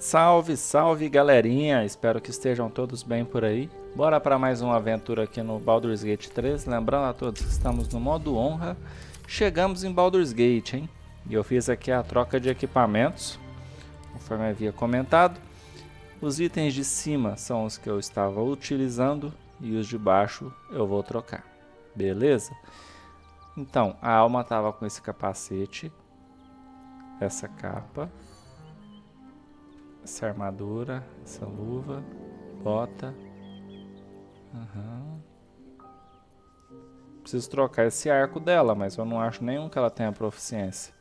Salve, salve galerinha, espero que estejam todos bem por aí. Bora para mais uma aventura aqui no Baldurs Gate 3, lembrando a todos que estamos no modo honra. Chegamos em Baldurs Gate, hein? E eu fiz aqui a troca de equipamentos, conforme havia comentado. Os itens de cima são os que eu estava utilizando e os de baixo eu vou trocar, beleza? Então, a alma estava com esse capacete, essa capa, essa armadura, essa luva, bota. Preciso trocar esse arco dela, mas eu não acho nenhum que ela tenha proficiência.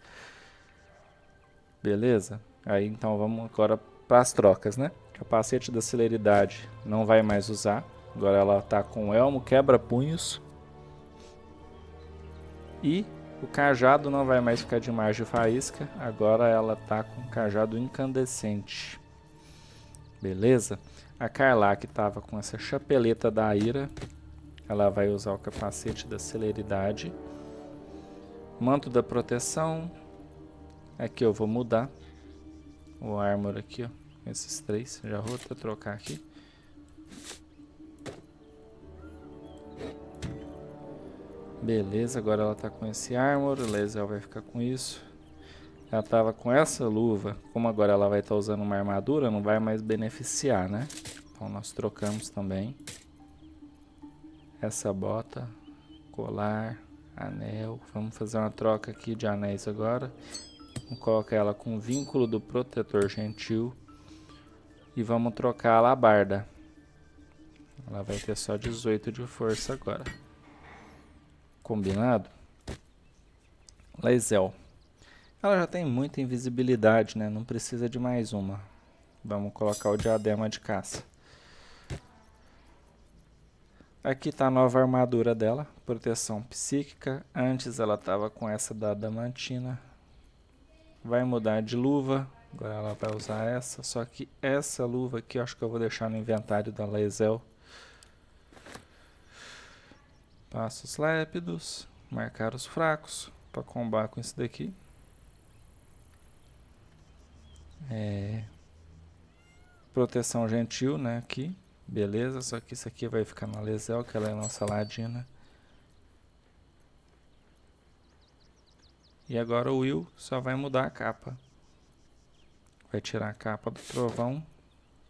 Beleza? Aí então vamos agora para as trocas, né? Capacete da celeridade não vai mais usar. Agora ela tá com elmo quebra-punhos. E o cajado não vai mais ficar de margem faísca. Agora ela tá com cajado incandescente. Beleza? A Carla que tava com essa chapeleta da ira, ela vai usar o capacete da celeridade. Manto da proteção. Aqui eu vou mudar o armor aqui, ó. Esses três. Já vou até trocar aqui. Beleza, agora ela tá com esse armor. O laser vai ficar com isso. Ela tava com essa luva. Como agora ela vai estar usando uma armadura, não vai mais beneficiar, né? Então nós trocamos também. Essa bota, colar, anel. Vamos fazer uma troca aqui de anéis agora. Vamos colocar ela com o vínculo do protetor gentil. E vamos trocar a alabarda. Ela vai ter só 18 de força agora. Combinado? Lazel. Ela já tem muita invisibilidade, né? Não precisa de mais uma. Vamos colocar o diadema de caça. Aqui está a nova armadura dela. Proteção psíquica. Antes ela estava com essa da adamantina. Vai mudar de luva. Agora ela vai usar essa. Só que essa luva aqui eu acho que eu vou deixar no inventário da Lazel. Passos lépidos. Marcar os fracos. Para combar com isso daqui. Proteção gentil, né? Aqui. Beleza. Só que isso aqui vai ficar na Lazel, que ela é a nossa ladina. E agora o Will só vai mudar a capa. Vai tirar a capa do trovão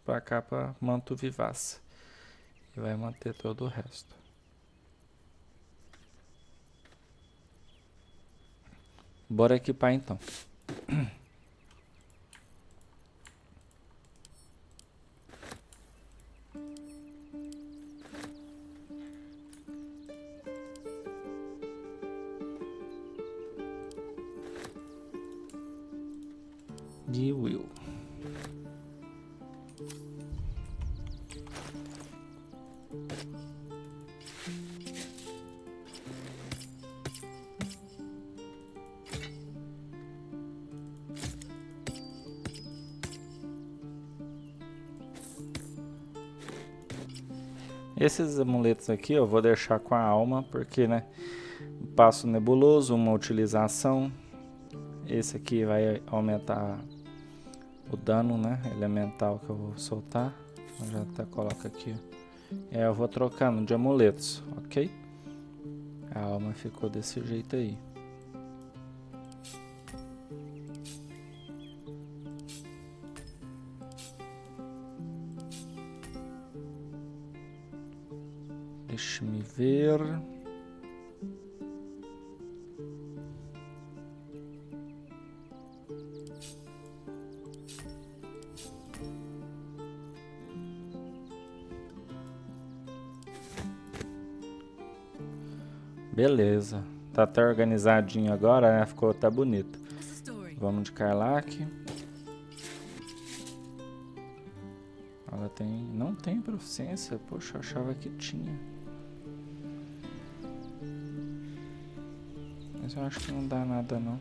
para a capa manto vivaz. E vai manter todo o resto. Bora equipar então. De Will. Esses amuletos aqui eu vou deixar com a alma, porque, né, passo nebuloso, uma utilização. Esse aqui vai aumentar o dano, né, elemental que eu vou soltar. Eu já até coloco aqui. Eu vou trocando de amuletos, ok? A alma ficou desse jeito aí. Deixa-me ver. Beleza. Tá até organizadinho agora, né? Ficou até bonito. Vamos de Karlak. Ela tem... não tem proficiência. Poxa, eu achava que tinha. Mas eu acho que não dá nada não.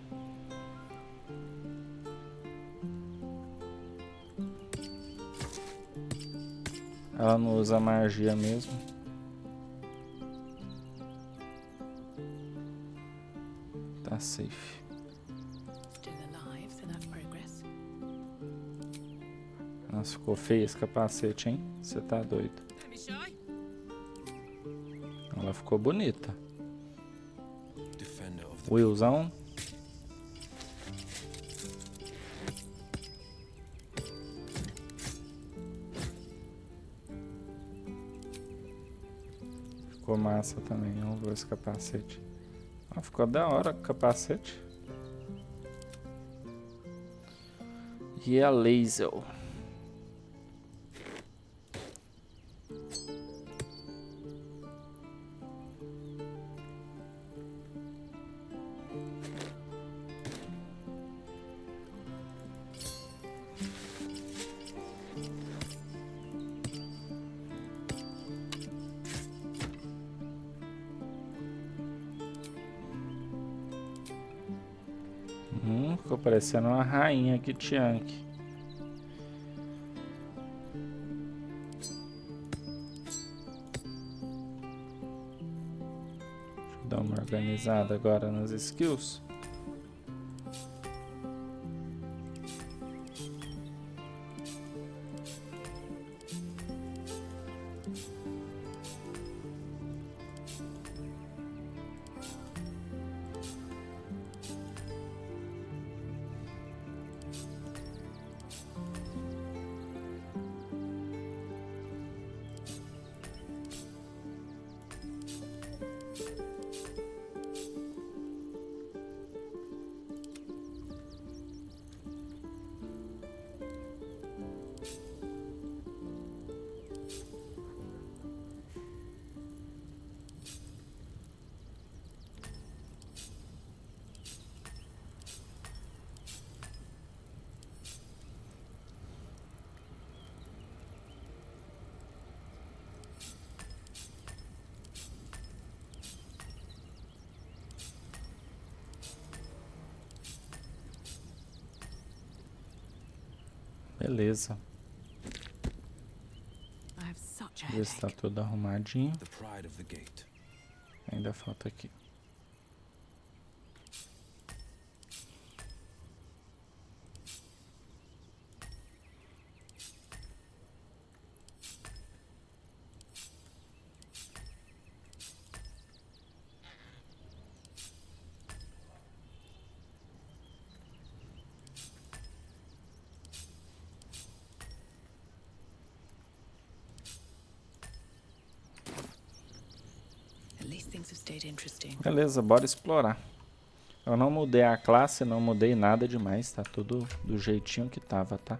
Ela não usa magia mesmo. Tá safe. Nossa, ficou feio esse capacete, hein? Você tá doido. Ela ficou bonita. Willzão. Ficou massa também. Vamos ver esse capacete. Ah, ficou da hora o capacete. E a laser. Ficou parecendo uma rainha que tinha aqui. Deixa eu dar uma organizada agora nas skills. Beleza. Já está tudo arrumadinho. Ainda falta aqui. Beleza, bora explorar. Eu não mudei a classe, não mudei nada demais, tá tudo do jeitinho que tava, tá?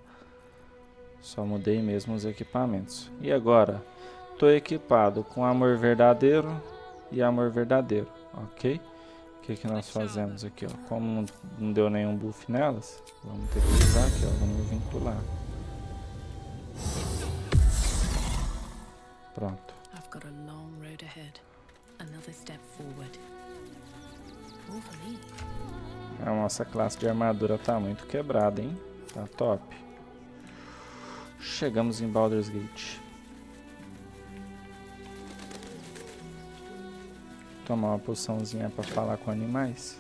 Só mudei mesmo os equipamentos. E agora, tô equipado com amor verdadeiro e amor verdadeiro, ok? O que que nós fazemos aqui, ó? Como não deu nenhum buff nelas, vamos ter que usar aqui, ó, vamos vincular. Pronto. A nossa classe de armadura tá muito quebrada, hein? Tá top. Chegamos em Baldurs Gate. Tomar uma poçãozinha pra falar com animais.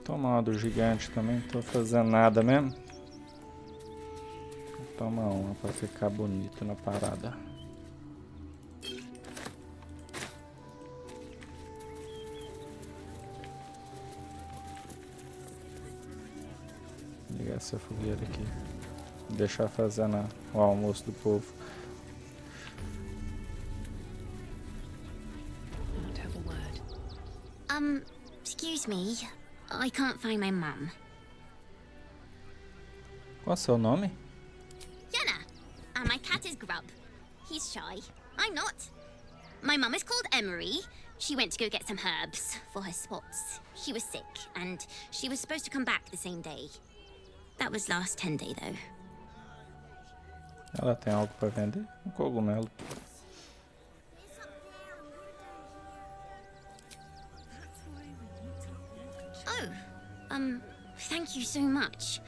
Tomar uma do gigante também, não tô fazendo nada mesmo. Toma uma pra ficar bonito na parada. Ligar essa fogueira aqui. Deixar fazendo o almoço do povo. Excuse me. I can't find my mum. Qual é o seu nome? And my cat is Grub. He's shy. I'm not. My mum is called Emery. She went to go get some herbs for her spots. She was sick, and she was supposed to come back the same day. That was last 10-day, though. Ela tem algo para vender? Um cogumelo. Oh, thank you so much.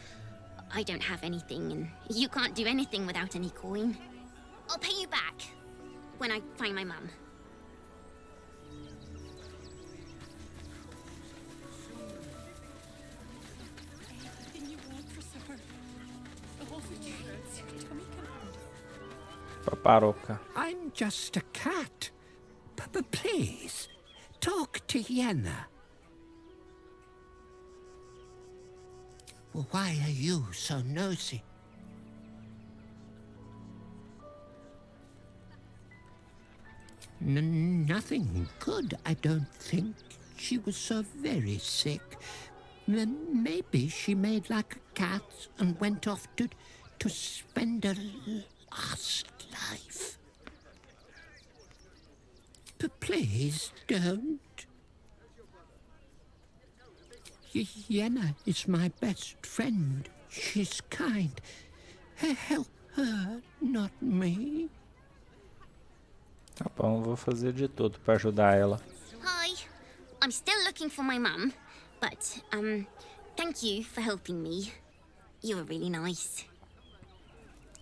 I don't have anything, and you can't do anything without any coin. I'll pay you back. when I find my mum. Paparoca. I'm just a cat. Please, talk to Yenna. Well, why are you so nosy? Nothing good, I don't think. She was so very sick. Maybe she made like a cat and went off to spend her last life. Please don't. Yenna is my best friend. She's kind. Help her, not me. Tá bom, vou fazer de tudo para ajudar ela. Hi. I'm still looking for my mum, but, thank you for helping me. You were really nice.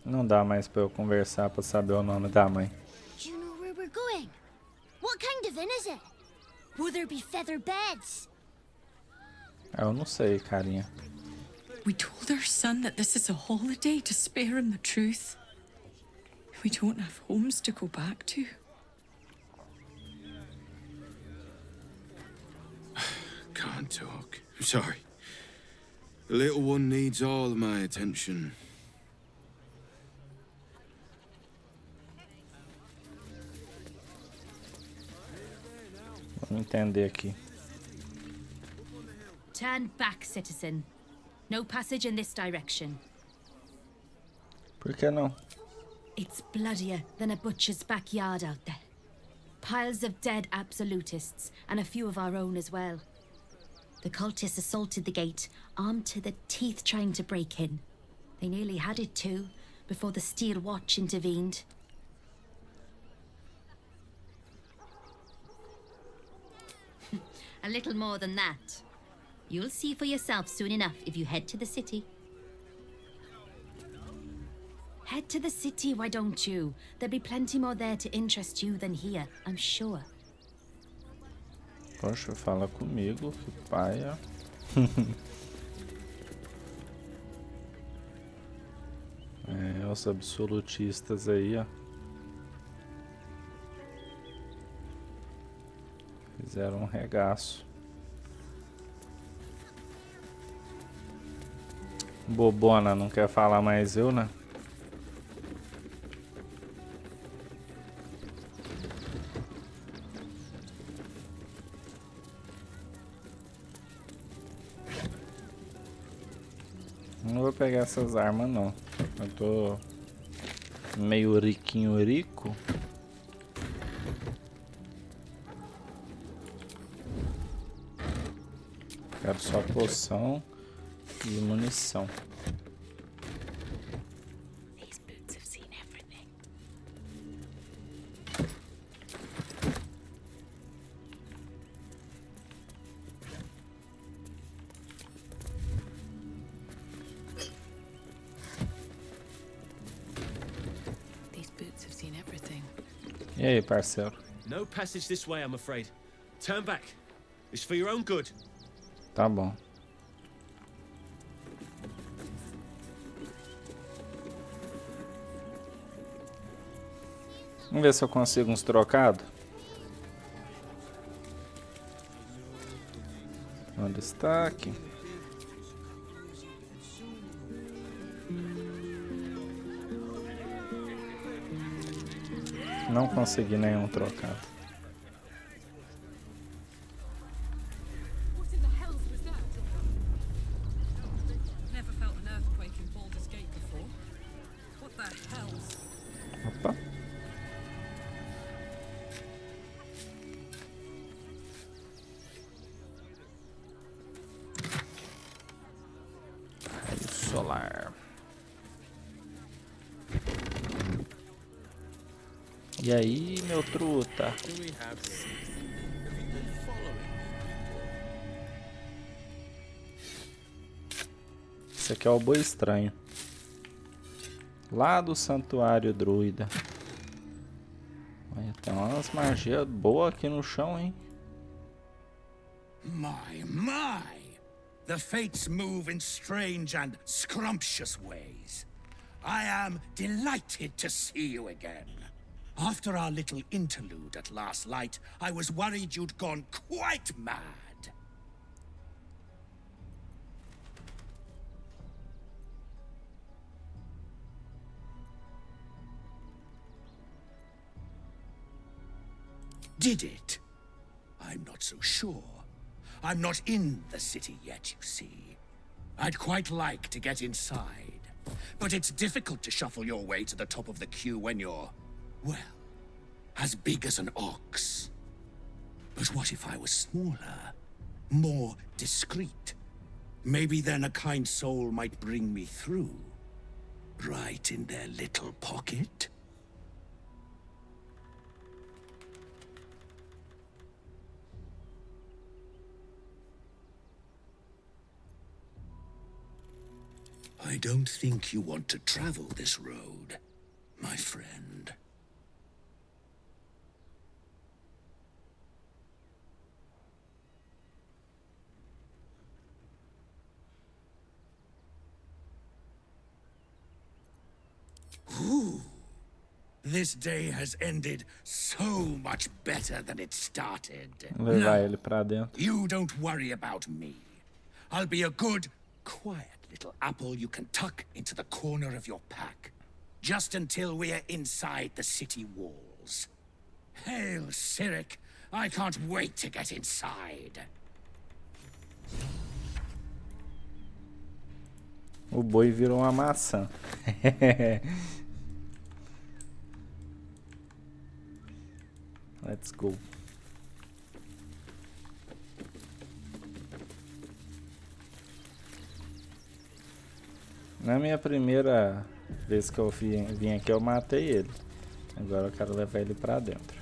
Não dá mais para eu conversar para saber o nome da mãe. Do you know where we're going? What kind of inn is it? Will there be feather beds? Eu não sei, carinha. We told our son that this is a holiday to spare him the truth. We don't have homes to go back to. Can't talk. I'm sorry. The little one needs all of my attention. Vamos entender aqui. Turn back, citizen. No passage in this direction. Por que não? It's bloodier than a butcher's backyard out there. Piles of dead absolutists, and a few of our own as well. The cultists assaulted the gate, armed to the teeth trying to break in. They nearly had it too, before the Steel Watch intervened. A little more than that. You'll see for yourself soon enough if you head to the city. Head to the city, why don't you? There'll be plenty more there to interest you than here, I'm sure. Poxa, fala comigo, que paia. Os absolutistas aí, ó. Fizeram um regaço. Bobona, não quer falar mais eu, né? Não vou pegar essas armas não. Eu tô meio riquinho rico. Quero só poção e munição. These boots have seen everything. These boots have seen everything. E aí, parceiro? No passage this way, I'm afraid. Turn back. It's for your own good. Tá bom. Vamos ver se eu consigo uns trocados. Onde está aqui? Não consegui nenhum trocado. What in the hells was that? Never felt an earthquake in Baldur's Gate before. What the hells? Opa. Raio solar. E aí, meu truta? Esse aqui é o boi estranho. Lá do santuário druida. Tem umas magias boas aqui no chão, hein? My! The fates move in strange and scrumptious ways. I am delighted to see you again. After our little interlude at last light, I was worried you'd gone quite mad. Did it? I'm not so sure. I'm not in the city yet, you see. I'd quite like to get inside, but it's difficult to shuffle your way to the top of the queue when you're, well, as big as an ox. But what if I was smaller, more discreet? Maybe then a kind soul might bring me through, right in their little pocket. I don't think you want to travel this road, my friend. Ooh. This day has ended so much better than it started. Levar ele pra dentro. You don't worry about me. I'll be a good, quiet little apple you can tuck into the corner of your pack, just until we're inside the city walls. Hail, Cyric! I can't wait to get inside. O boi virou uma maçã. Let's go. Na minha primeira vez que eu vim aqui, eu matei ele. Agora eu quero levar ele pra dentro.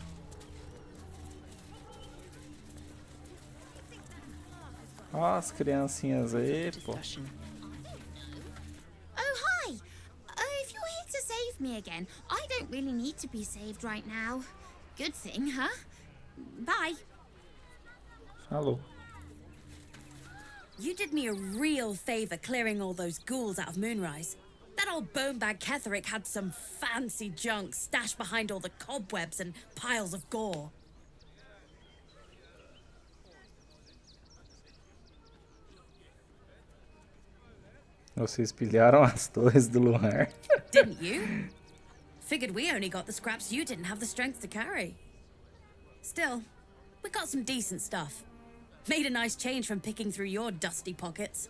Ó as criancinhas aí, pô. Oh, hi! If you're here to save me again, I don't really need to be saved right now. Good thing, huh? Bye. Falou. You did me a real favor clearing all those ghouls out of Moonrise. That old bonebag Ketherick had some fancy junk stashed behind all the cobwebs and piles of gore. Vocês pilharam as torres do lugar. Didn't you? Figured we only got the scraps you didn't have the strength to carry. Still, we got some decent stuff. Made a nice change from picking through your dusty pockets.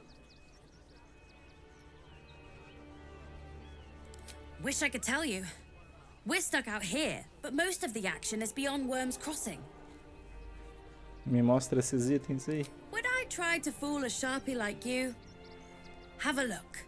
Wish I could tell you. We're stuck out here, but most of the action is beyond Worm's Crossing. Me mostra esses itens aí. Would I try to fool a sharpie like you? Have a look.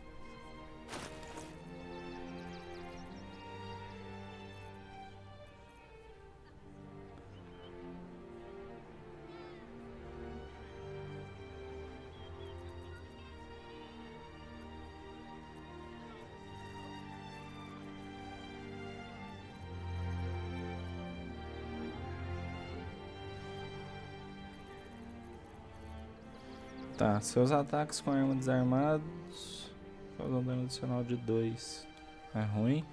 Tá, seus ataques com arma desarmados causam dano adicional de 2. É ruim?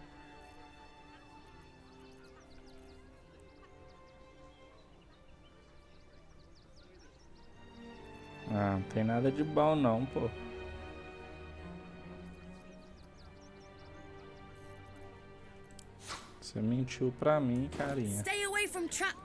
Ah, não tem nada de bom não, pô. Você mentiu pra mim, carinha. Stay away from trap.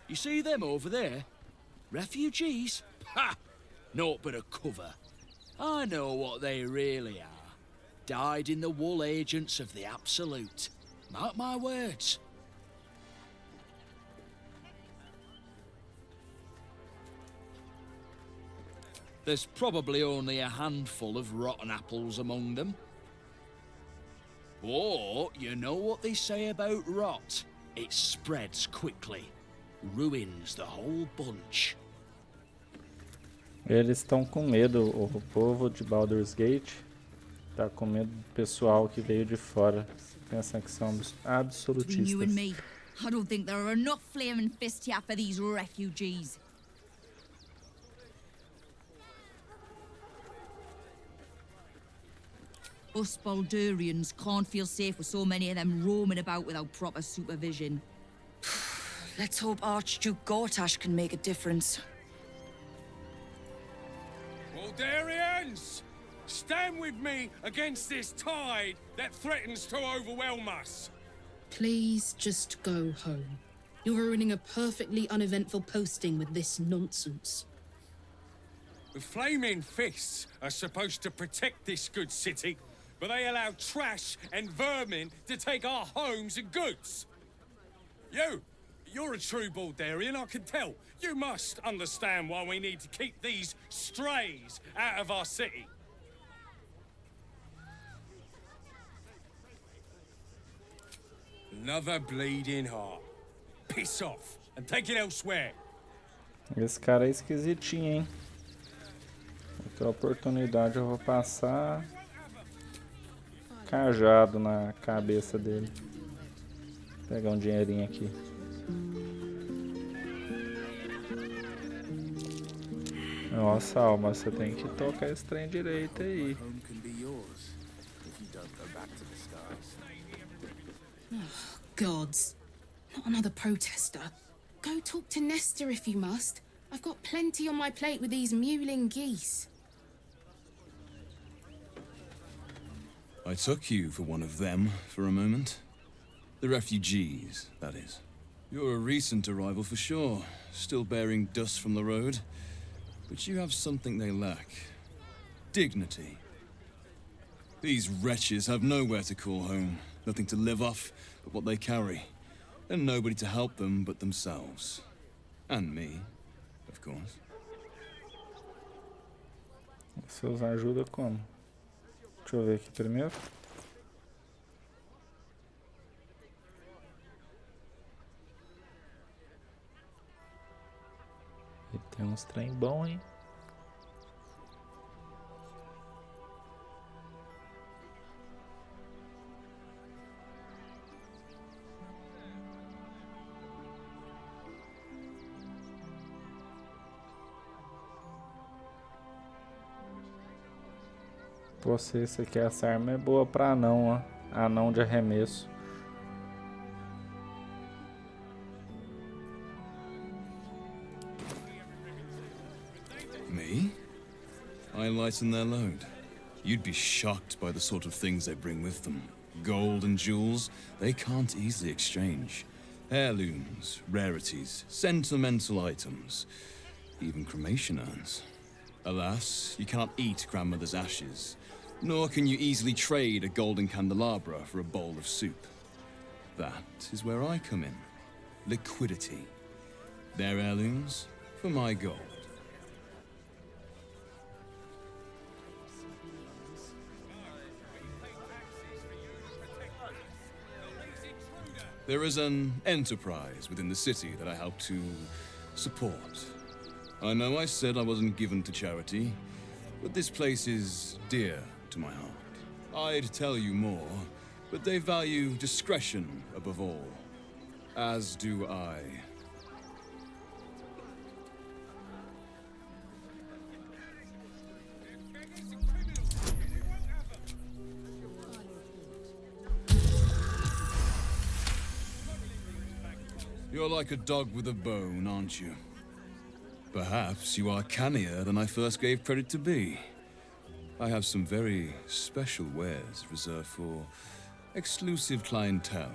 You see them over there? Refugees? Ha! Naught but a cover. I know what they really are. Dyed-in-the-wool agents of the Absolute. Mark my words. There's probably only a handful of rotten apples among them. But you know what they say about rot? It spreads quickly. Ruins the whole bunch. Eles estão com medo, o povo de Baldur's Gate tá com medo do pessoal que veio de fora, pensam que são absolutistas. You and me, I don't think there are enough flaming fists here for these refugees. Us Baldurians can't feel safe with so many of them roaming about without proper supervision. Let's hope Archduke Gortash can make a difference. Baldurians! Stand with me against this tide that threatens to overwhelm us. Please just go home. You're ruining a perfectly uneventful posting with this nonsense. The flaming fists are supposed to protect this good city, but they allow trash and vermin to take our homes and goods. You're a true Baldurian, I can tell. You must understand why we need to keep these strays out of our city. Another bleeding heart. Piss off and take it elsewhere. Esse cara é esquisitinho, hein? Outra oportunidade eu vou passar cajado na cabeça dele. Vou pegar um dinheirinho aqui. Nossa, Alma, você tem que tocar esse trem direito aí. Oh, gods. Not another protester. Go talk to Neste if you must. I've got plenty on my plate with these mewling geese. I took you for one of them for a moment. The refugees, that is. You're a recent arrival for sure, still bearing dust from the road. But you have something they lack. Dignity. These wretches have nowhere to call home, nothing to live off but what they carry, and nobody to help them but themselves. And me, of course. Vocês ajudam como? Deixa eu ver aqui primeiro. E tem uns trem bom, hein? Você, isso aqui, essa arma é boa pra anão, ó. Anão de arremesso. Me? I lighten their load. You'd be shocked by the sort of things they bring with them. Gold and jewels, they can't easily exchange. Heirlooms, rarities, sentimental items, even cremation urns. Alas, you cannot eat grandmother's ashes, nor can you easily trade a golden candelabra for a bowl of soup. That is where I come in. Liquidity. Their heirlooms for my gold. There is an enterprise within the city that I help to support. I know I said I wasn't given to charity, but this place is dear to my heart. I'd tell you more, but they value discretion above all, as do I. You're like a dog with a bone, aren't you? Perhaps you are cannier than I first gave credit to be. I have some very special wares reserved for exclusive clientele,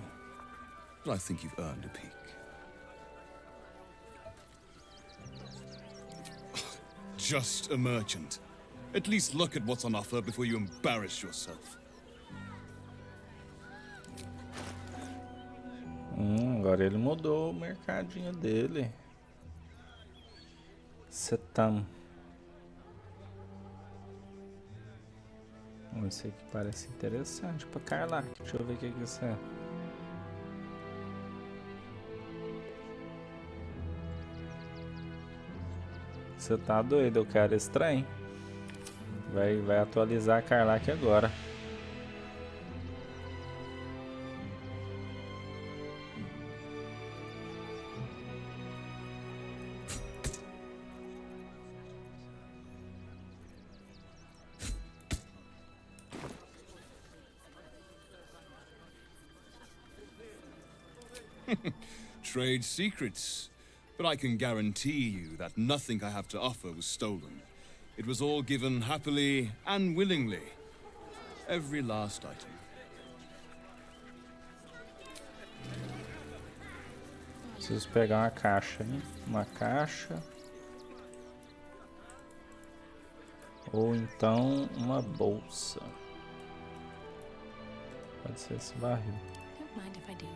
but I think you've earned a peek. Just a merchant. At least look at what's on offer before you embarrass yourself. Agora ele mudou o mercadinho dele. Setam. Esse aqui parece interessante pra Carla. Deixa eu ver o que é isso é. Você tá doido, eu quero esse trem. Vai atualizar a Carlac agora. Trade secrets. But I can guarantee you that nothing I have to offer was stolen. It was all given happily and willingly. Every last item. Preciso pegar uma caixa, hein? Uma caixa. Ou então uma bolsa. Pode ser esse barril. Don't mind if I do.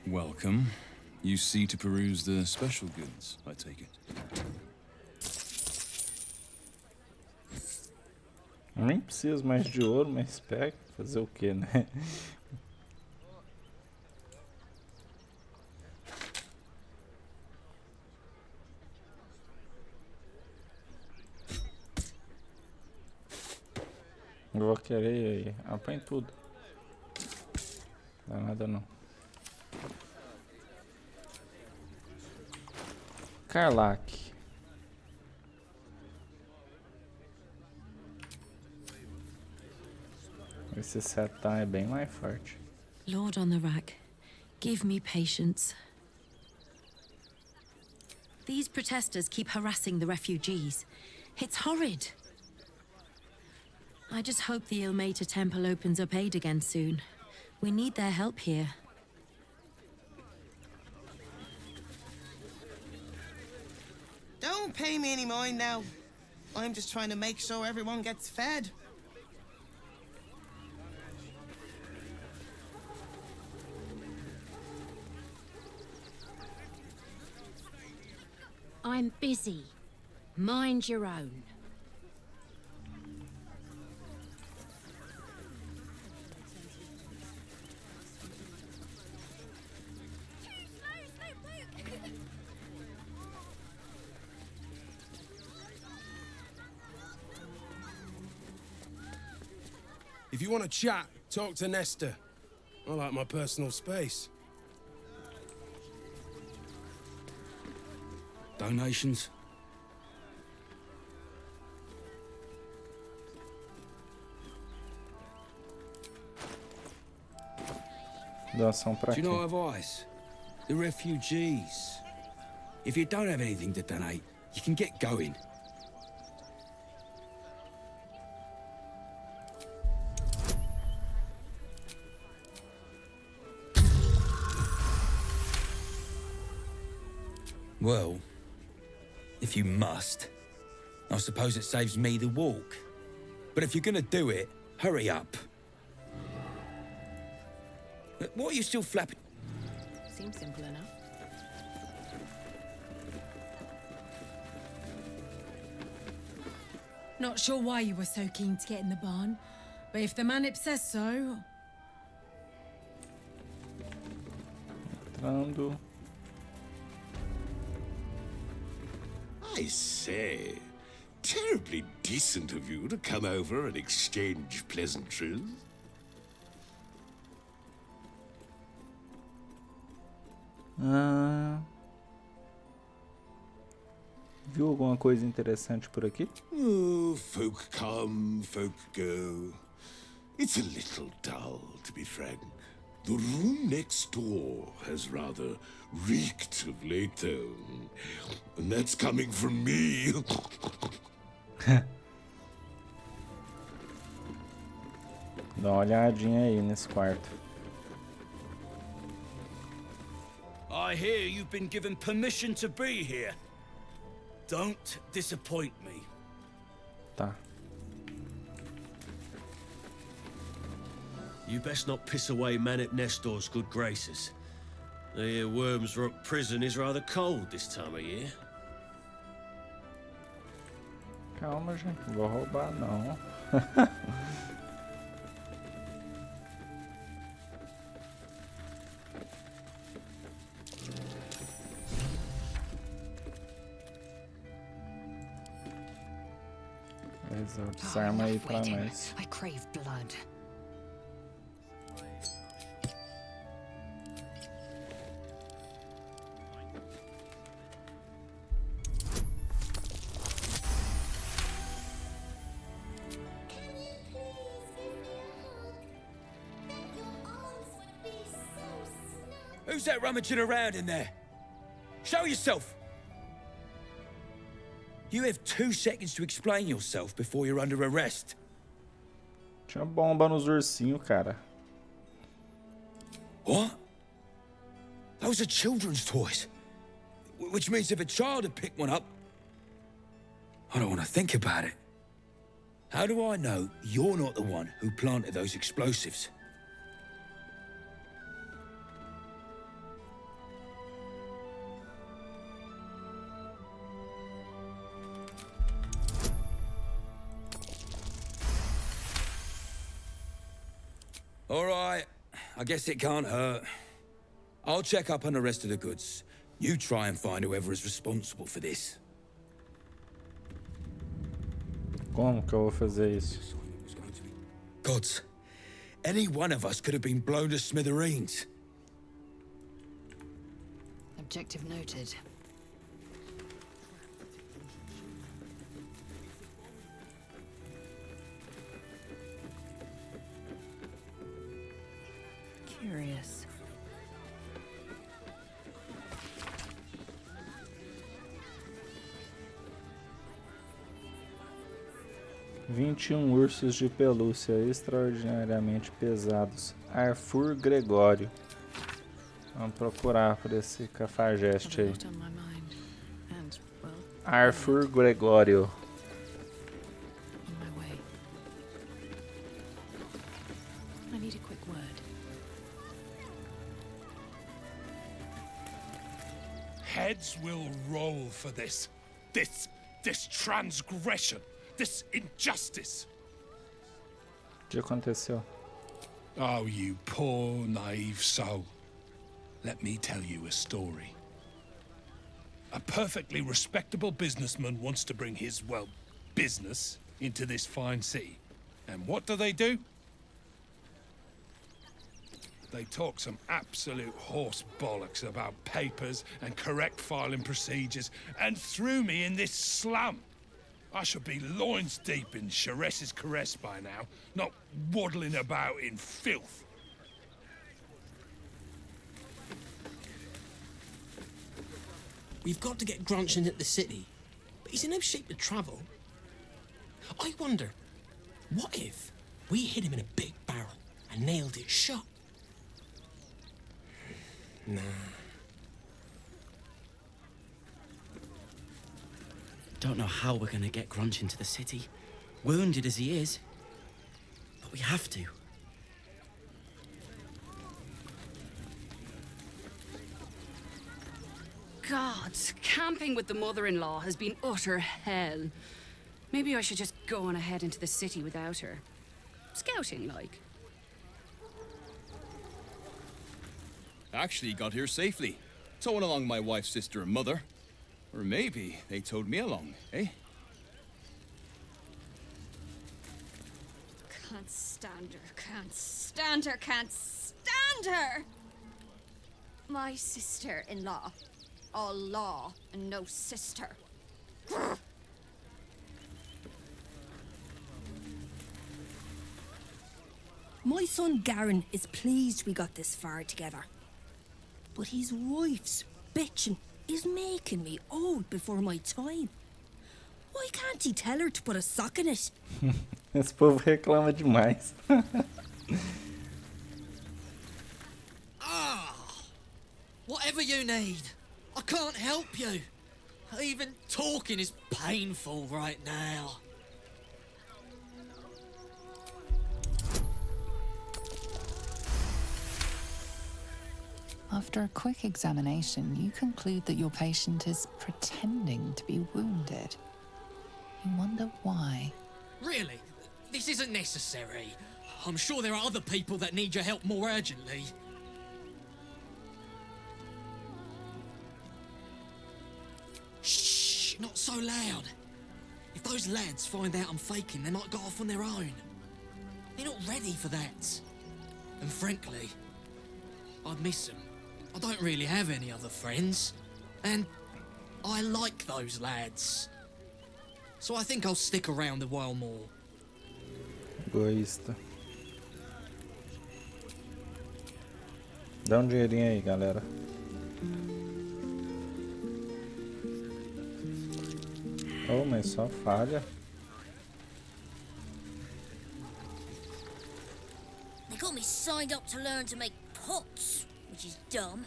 Welcome. You see to peruse the special goods, I take it. Nem preciso mais de ouro, mas pega. Fazer o que, né? Eu vou querer aí. Apanha tudo. Não dá nada não. Carlac. Esse setão é bem mais forte. Lord on the rack, give me patience. These protesters keep harassing the refugees. It's horrid. I just hope the Ilmater Temple opens up aid again soon. We need their help here. Don't pay me any mind now. I'm just trying to make sure everyone gets fed. I'm busy. Mind your own. If you want to chat, talk to Neste. I like my personal space. Donations? Doação pra Do you know quê? advice? The refugees. If you don't have anything to donate, you can get going. Well, if you must, I suppose it saves me the walk. But if you're gonna do it, hurry up. What are you still flapping? Seems simple enough. Not sure why you were so keen to get in the barn, but if the manip says so... Entrando. I say, terribly decent of you to come over and exchange pleasantries. Viu alguma coisa interessante por aqui? Oh, folk come, folk go. It's a little dull, to be frank. The room next door has rather reeked of late, though. And that's coming from me. Dá uma olhadinha aí nesse quarto. I hear you've been given permission to be here. Don't disappoint me. Tá. You best not piss away man at Nestor's good graces. I hear Worms Rock prison is rather cold this time of year. Calma, gente. Não vou roubar, não. Desarma aí pra nós. I crave blood. Who's that rummaging around in there? Show yourself! You have 2 seconds to explain yourself before you're under arrest. Tinha bomba nos ursinhos, cara. What? Those are children's toys. Which means if a child had picked one up... I don't want to think about it. How do I know you're not the one who planted those explosives? All right, I guess it can't hurt. I'll check up on the rest of the goods. You try and find whoever is responsible for this. Como que eu vou fazer isso? Gods, any one of us could have been blown to smithereens. Objective noted. Curious. Ursos de pelúcia extraordinariamente pesados. Arthur Gregório. Vamos procurar por esse cafajeste aí. Arthur Gregório. I need a quick word. Heads will roll for this. This transgression. This injustice. O que aconteceu? Oh, you poor, naive soul. Let me tell you a story. A perfectly respectable businessman wants to bring his, well, business into this fine city. And what do? They talk some absolute horse bollocks about papers and correct filing procedures and threw me in this slum. I should be loins deep in Chares's caress by now, not waddling about in filth. We've got to get Grunch into the city, but he's in no shape to travel. I wonder, what if we hid him in a big barrel and nailed it shut? Nah. Don't know how we're gonna get Grunch into the city, wounded as he is, but we have to. Gods, camping with the mother-in-law has been utter hell. Maybe I should just go on ahead into the city without her. Scouting, like. Actually got here safely. Towing along my wife's sister and mother. Or maybe they towed me along, eh? Can't stand her, can't stand her, can't stand her! My sister-in-law. All law and no sister. Grr. My son Garen is pleased we got this far together. But his wife's bitching is making me old before my time. Why can't he tell her to put a sock in it? Esse povo reclama demais. Whatever you need. I can't help you. Even talking is painful right now. After a quick examination, you conclude that your patient is pretending to be wounded. You wonder why. Really? This isn't necessary. I'm sure there are other people that need your help more urgently. Shh! Not so loud. If those lads find out I'm faking, they might go off on their own. They're not ready for that. And frankly, I'd miss them. I don't really have any other friends. And I like those lads. So I think I'll stick around a while more. Egoísta. Dá dinheirinho aí, galera. Oh, mas só falha. They got me signed up to learn to make pots, which is dumb.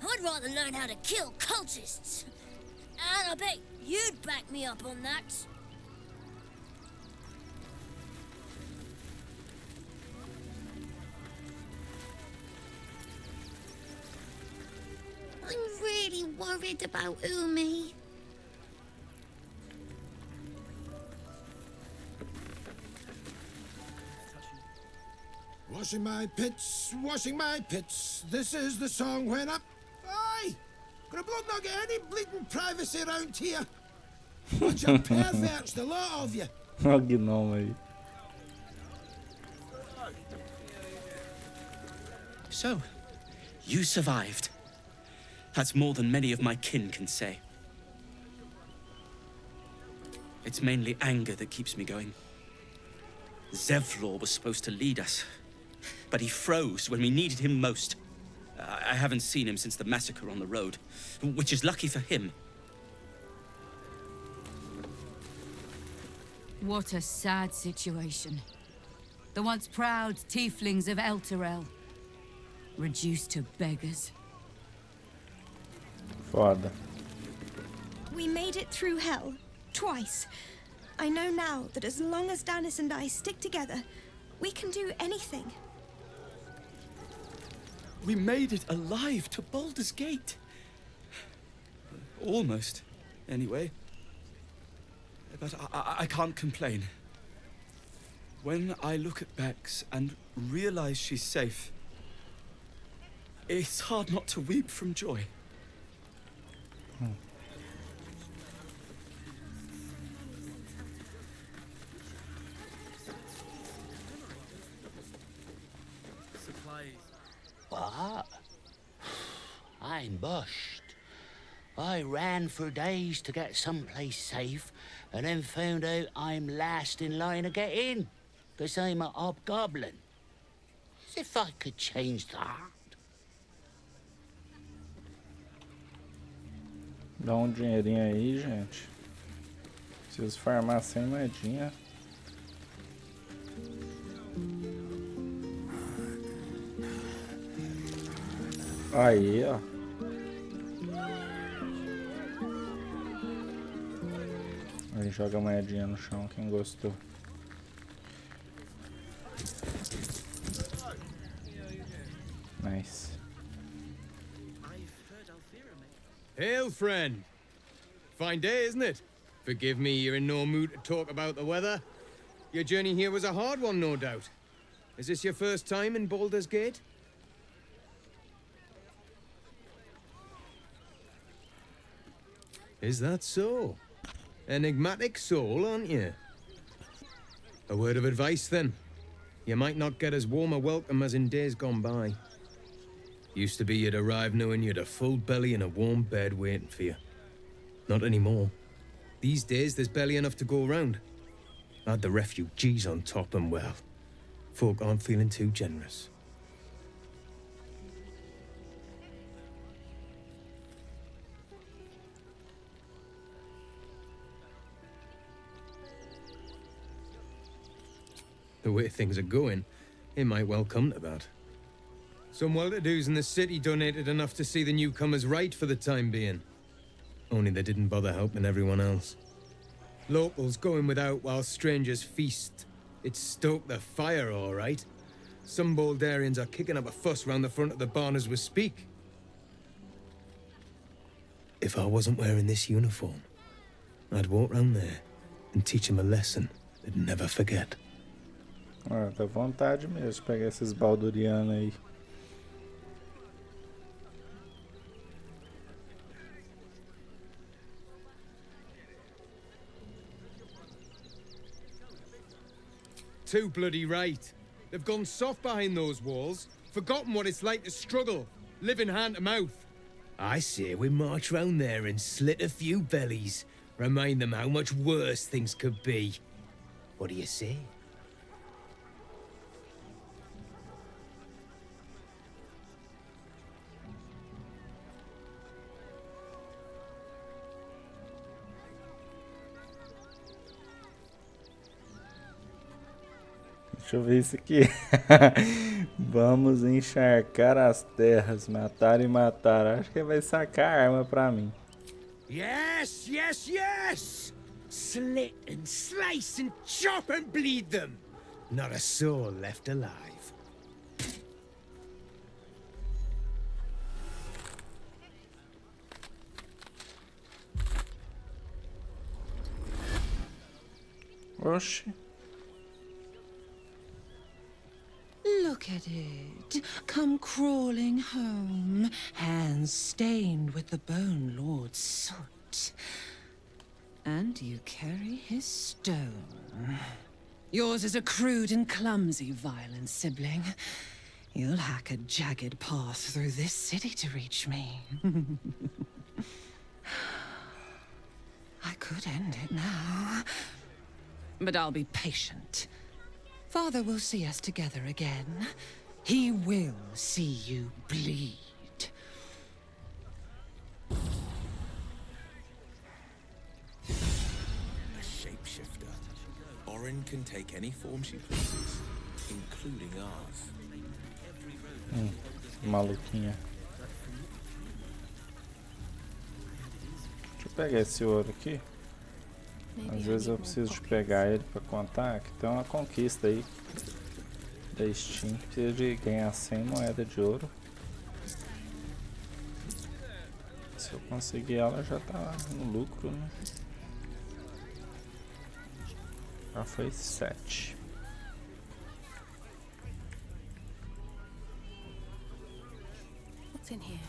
I'd rather learn how to kill cultists. And I bet you'd back me up on that. I'm really worried about Umi. Washing my pits. This is the song when up. Aye! Gonna blood not get any bleeding privacy around here. Bunch of perverts, the lot of you. Olha o gnome aí. So, you survived. That's more than many of my kin can say. It's mainly anger that keeps me going. Zevlor was supposed to lead us, but he froze when we needed him most. I haven't seen him since the massacre on the road, which is lucky for him. What a sad situation. The once proud tieflings of Elturel, reduced to beggars. Foda. We made it through hell, twice. I know now that as long as Danis and I stick together, we can do anything. We made it alive to Baldur's Gate. Almost, anyway. But I can't complain. When I look at Bex and realize she's safe, it's hard not to weep from joy. What? I'm bushed. I ran for days to get someplace safe, and then found out I'm last in line to get in, 'cause I'm a hobgoblin. As if I could change that. Dá dinheirinho aí, gente. Preciso farmar 100 moedinha. Aí, ó. Aí joga a moedinha no chão, quem gostou. Nice. Hail, friend. Fine day, isn't it? Forgive me, you're in no mood to talk about the weather. Your journey here was a hard one, no doubt. Is this your first time in Baldur's Gate? Is that so? Enigmatic soul, aren't you? A word of advice, then. You might not get as warm a welcome as in days gone by. Used to be you'd arrive knowing you'd a full belly and a warm bed waiting for you. Not anymore. These days, there's barely enough to go around. Add the refugees on top and, well, folk aren't feeling too generous. The way things are going, it might well come to that. Some well-to-dos in the city donated enough to see the newcomers right for the time being. Only they didn't bother helping everyone else. Locals going without while strangers feast. It stoked the fire, all right. Some Baldurians are kicking up a fuss round the front of the barn as we speak. If I wasn't wearing this uniform, I'd walk round there and teach them a lesson they'd never forget. Ah, dá vontade mesmo de pegar esses Baldurianos aí. Too bloody right. They've gone soft behind those walls, forgotten what it's like to struggle, living hand to mouth. I say we march round there and slit a few bellies, remind them how much worse things could be. What do you say? Deixa eu ver isso aqui. Vamos encharcar as terras, matar e matar. Acho que vai sacar a arma pra mim. Yes, yes, yes! Slit and slice and chop and bleed them. Not a soul left alive. Oxi. Look at it, come crawling home, hands stained with the Bone Lord's soot. And you carry his stone. Yours is a crude and clumsy violent sibling. You'll hack a jagged path through this city to reach me. I could end it now, but I'll be patient. Father will see us together again. He will see you bleed. A shapeshifter. Orin can take any form she pleases, including ours. Maluquinha. Deixa eu pegar esse ouro aqui. Às vezes eu preciso de pegar ele pra contar que tem uma conquista aí da Steam que precisa de ganhar 100 moedas de ouro. Se eu conseguir ela já tá no lucro, né? Já foi 7. What's in here?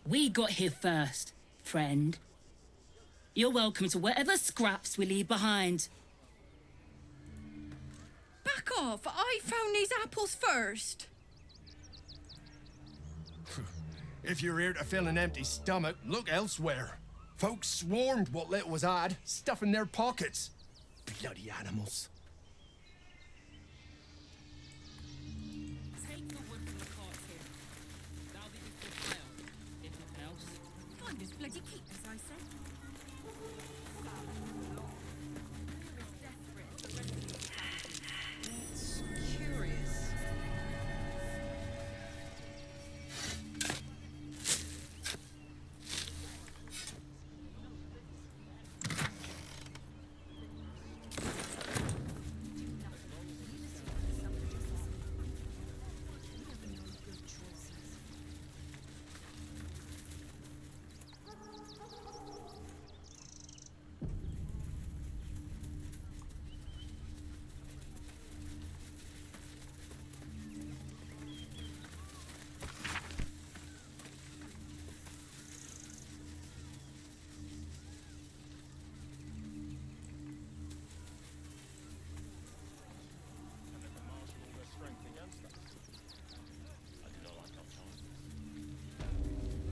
We got here first, friend. You're welcome to whatever scraps we leave behind. Back off! I found these apples first. If you're here to fill an empty stomach, look elsewhere. Folks swarmed what little was had, stuffing their pockets. Bloody animals. Take the wood from the carts here. That'll be good for sale. If nothing else. Find this bloody keep, as I said. It's curious.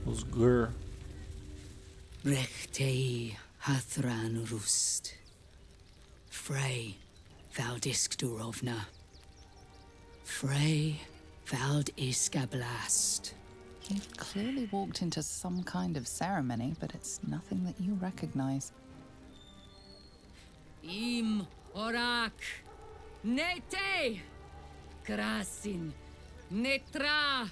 Os Gur. Rechtei hathran rust. Frey Valdiskdorovna. Frey Valdiskablast. You've clearly walked into some kind of ceremony, but it's nothing that you recognize. Im orak. Nete. Krasin. Netra.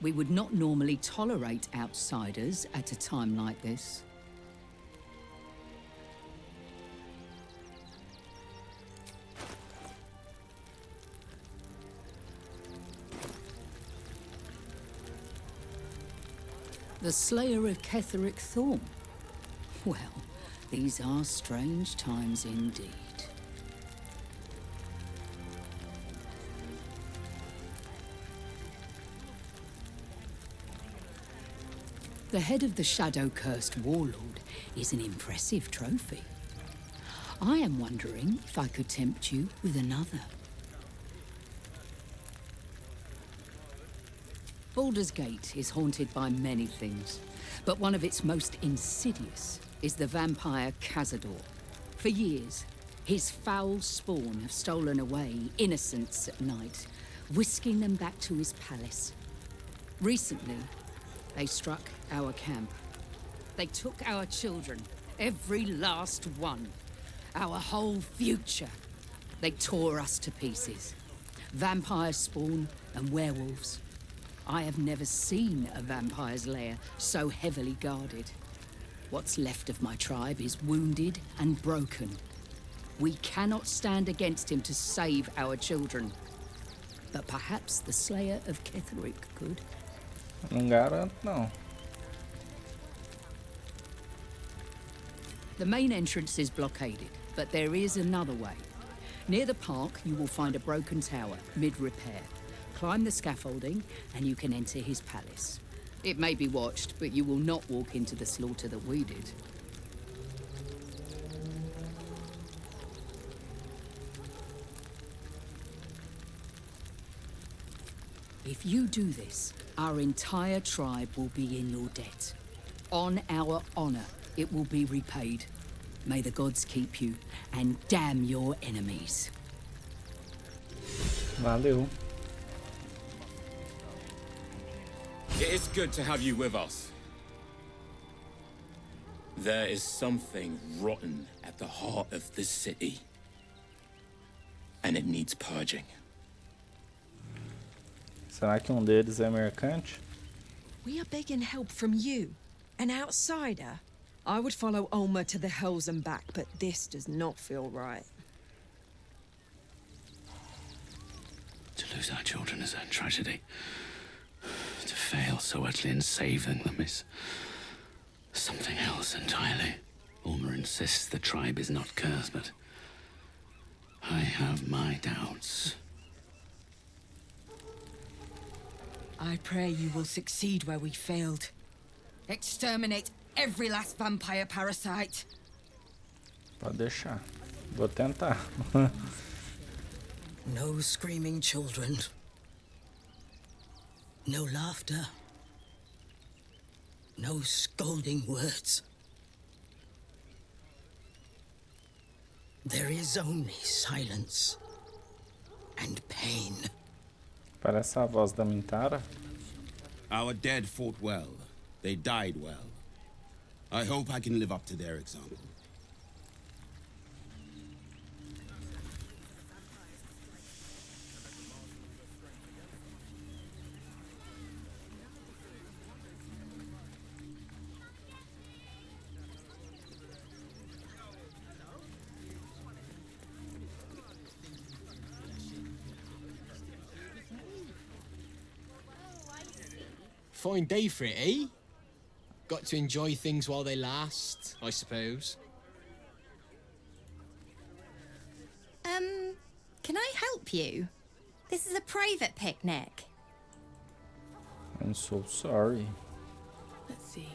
We would not normally tolerate outsiders at a time like this. The Slayer of Ketheric Thorn. Well, these are strange times indeed. The head of the shadow-cursed warlord is an impressive trophy. I am wondering if I could tempt you with another. Baldur's Gate is haunted by many things, but one of its most insidious is the vampire Cazador. For years, his foul spawn have stolen away innocents at night, whisking them back to his palace. Recently, they struck our camp. They took our children, every last one. Our whole future. They tore us to pieces. Vampire spawn and werewolves. I have never seen a vampire's lair so heavily guarded. What's left of my tribe is wounded and broken. We cannot stand against him to save our children. But perhaps the Slayer of Ketheric could. Não garanto, não. The main entrance is blockaded, but there is another way. Near the park, you will find a broken tower, mid-repair. Climb the scaffolding, and you can enter his palace. It may be watched, but you will not walk into the slaughter that we did. If you do this, our entire tribe will be in your debt. On our honor, it will be repaid. May the gods keep you, and damn your enemies. Valeu. It is good to have you with us. There is something rotten at the heart of this city, and it needs purging. Será que deles é mercante? We are begging help from you, an outsider. I would follow Ulmer to the hells and back, but this does not feel right. To lose our children is a tragedy. To fail so utterly in saving them is something else entirely. Ulmer insists the tribe is not cursed, but I have my doubts. I pray you will succeed where we failed. Exterminate every last vampire parasite. Pode deixar. Vou tentar. No screaming children. No laughter. No scolding words. There is only silence and pain. Parece a voz da Mintara. Our dead fought well. They died well. I hope I can live up to their example. Fine day for it, eh? Got to enjoy things while they last, I suppose. Can I help you? This is a private picnic. I'm so sorry. Let's see.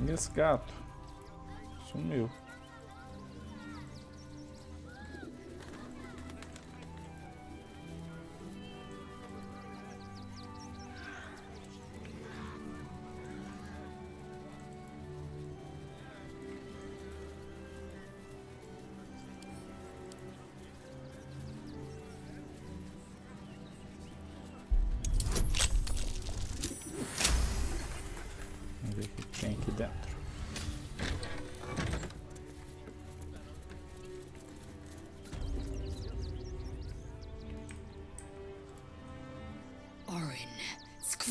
E esse gato? Sumiu.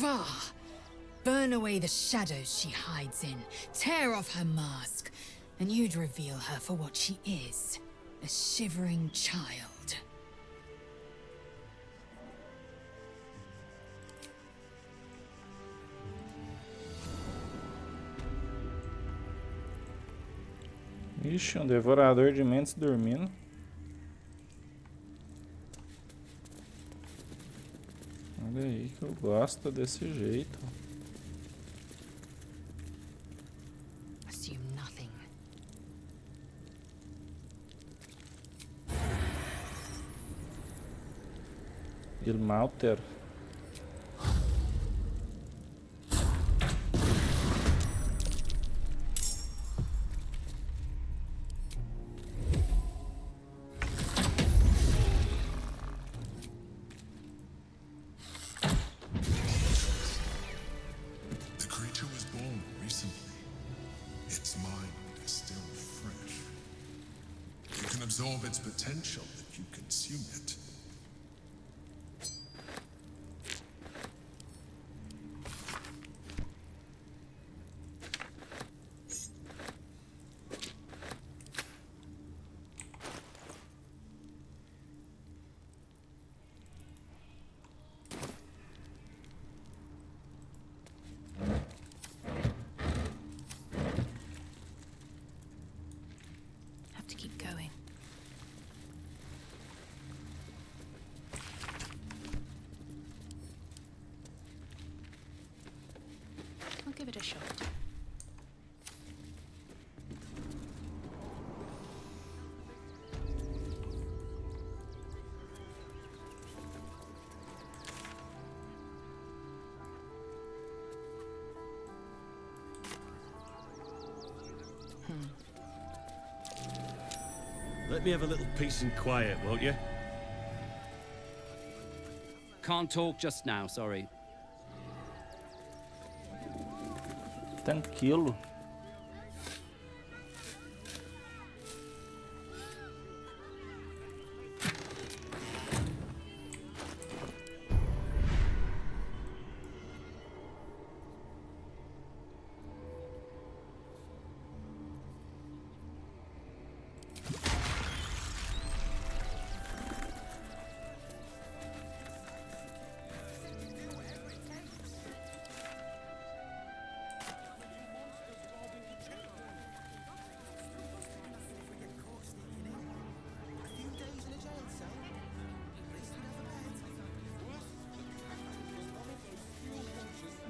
Far. Burn away the shadows she hides in. Tear off her mask. And you'd reveal her for what she is. A shivering child. Ixi, um devorador de mentes dormindo. Olha aí que eu gosto desse jeito. Assume nothing. Il Malter. Absorb its potential if you consume it. Have to keep going. I'll give it a shot. Let me have a little peace and quiet, won't you? Can't talk just now, sorry. Tranquilo.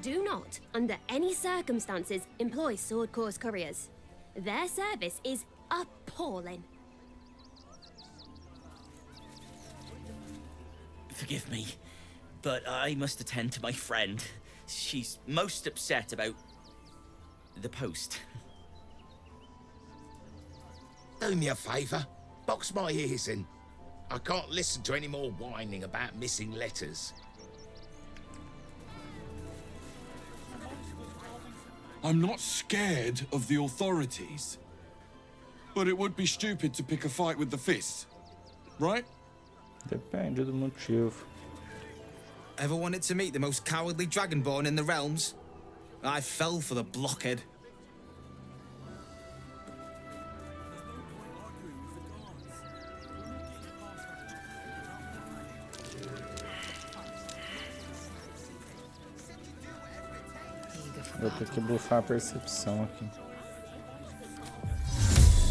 Do not, under any circumstances, employ Sword Course couriers. Their service is appalling. Forgive me, but I must attend to my friend. She's most upset about the post. Do me a favour. Box my ears in. I can't listen to any more whining about missing letters. I'm not scared of the authorities. But it would be stupid to pick a fight with the fists, right? Depende do motivo. Ever wanted to meet the most cowardly dragonborn in the realms? I fell for the blockhead. Vou ter que buffar a percepção aqui.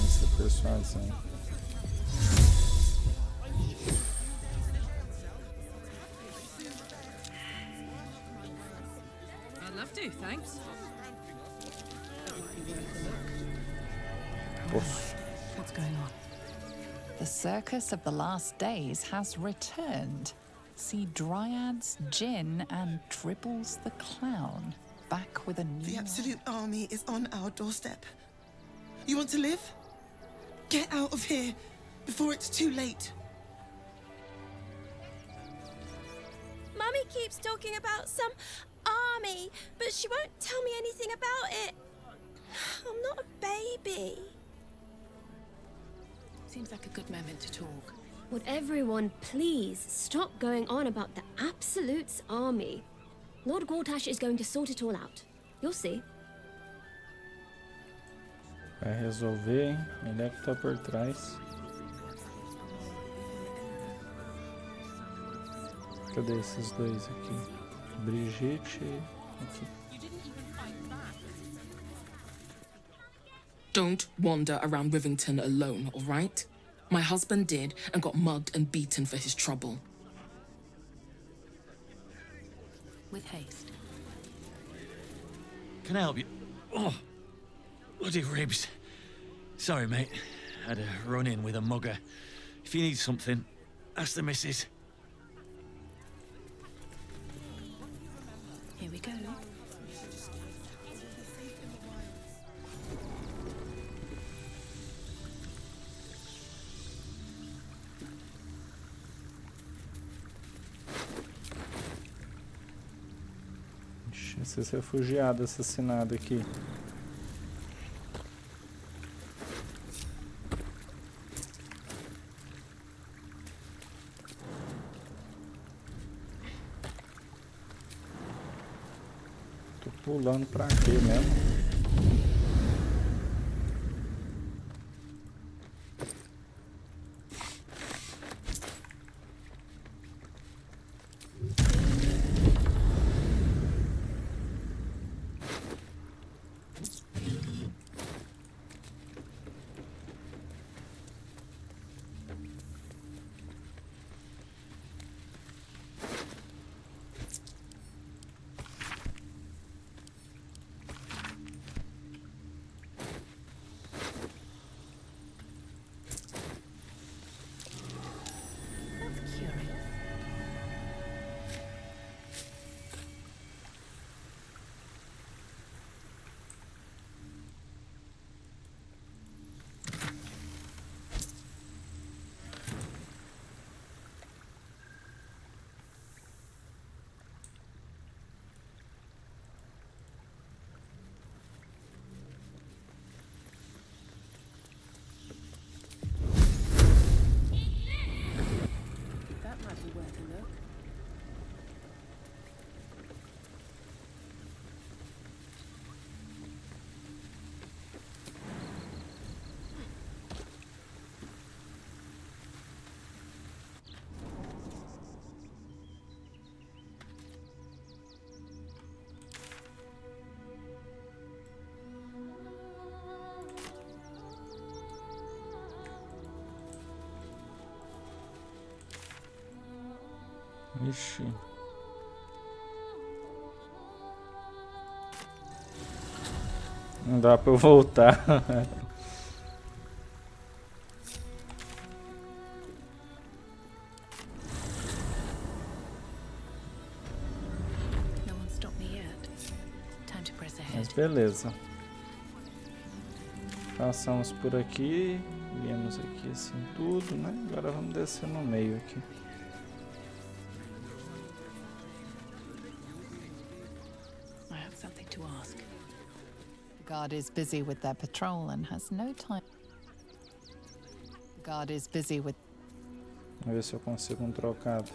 Essa persuasão. I'd love to, thanks. What's going on? The circus of the last days has returned. See Dryads, Jin, and Dribbles the Clown. Back with a new... The Absolute Army is on our doorstep. You want to live? Get out of here before it's too late. Mummy keeps talking about some army, but she won't tell me anything about it. I'm not a baby. Seems like a good moment to talk. Would everyone please stop going on about the Absolute's army? Lord Gortash is going to sort it all out. You'll see. Vai resolver, hein? Ele é que tá por trás. Cadê esses dois aqui? Brigitte aqui. Don't wander around Rivington alone, all right? My husband did and got mugged and beaten for his trouble. With haste. Can I help you? Oh, bloody ribs. Sorry, mate. Had a run-in with a mugger. If you need something, ask the missus. Here we go. Esses refugiados assassinados aqui. Tô pulando pra quê mesmo? Ixi. Não dá pra eu voltar. Mas beleza. Passamos por aqui. Viemos aqui assim tudo, né? Agora vamos descer no meio aqui. Guard is busy with their patrol and has no time. Guard is busy with. Vamos ver se eu consigo um trocado.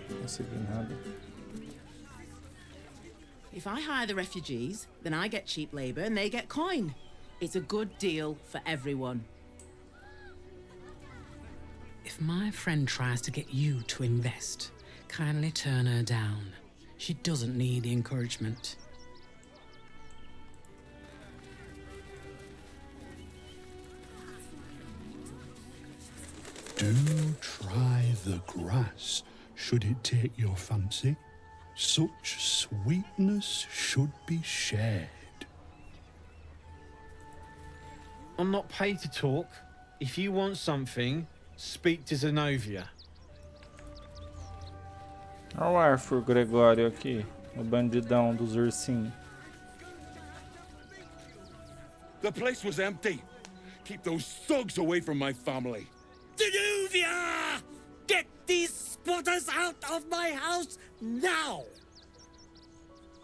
Não consegui nada. If I hire the refugees, then I get cheap labor and they get coin. It's a good deal for everyone. If my friend tries to get you to invest, kindly turn her down. She doesn't need the encouragement. Do try the grass, should it take your fancy. Such sweetness should be shared. I'm not paid to talk. If you want something, speak to Zenobia. Olha o Arthur Gregório aqui, o bandidão dos ursinhos. The place was empty. Keep those thugs away from my family. Zenobia! Get these squatters out of my house now!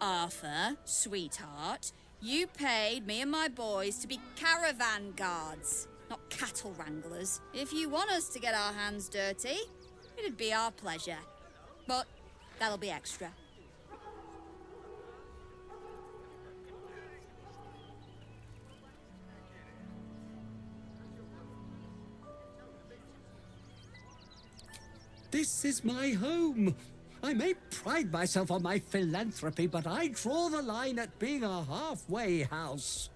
Arthur, sweetheart, you paid me and my boys to be caravan guards, not cattle wranglers. If you want us to get our hands dirty, it'd be our pleasure. But that'll be extra. This is my home. I may pride myself on my philanthropy, but I draw the line at being a halfway house.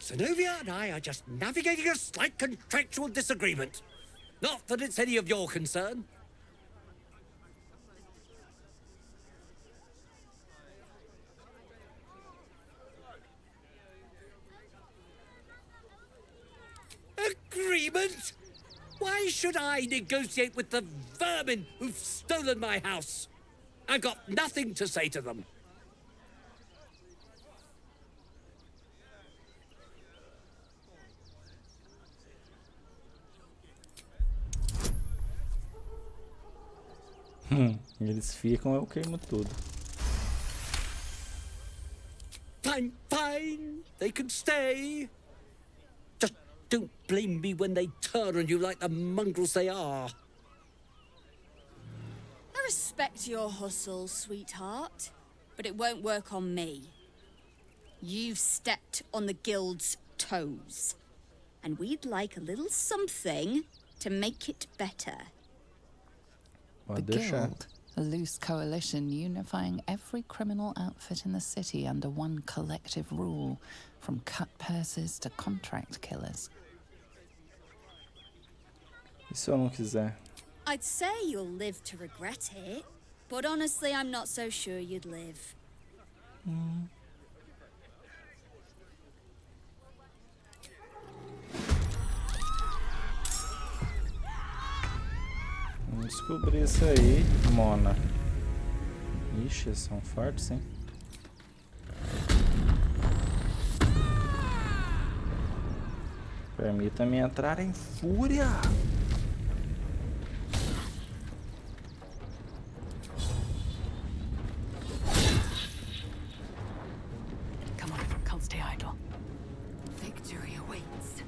Zenobia and I are just navigating a slight contractual disagreement. Not that it's any of your concern. Agreement? Why should I negotiate with the vermin who've stolen my house? I've got nothing to say to them. Eles ficam, eu queimo tudo. Fine, fine. They can stay. Just don't blame me when they turn on you like the mongrels they are. I respect your hustle, sweetheart, but it won't work on me. You've stepped on the guild's toes, and we'd like a little something to make it better. The Guild, a loose coalition unifying every criminal outfit in the city under one collective rule, from cut purses to contract killers. E se eu não quiser? I'd say you'll live to regret it, but honestly, I'm not so sure you'd live. Vamos descobrir isso aí, Mona. Ixi, eles são fortes, hein? Permita-me entrar em fúria. Come on, can't stay idle. Victory awaits.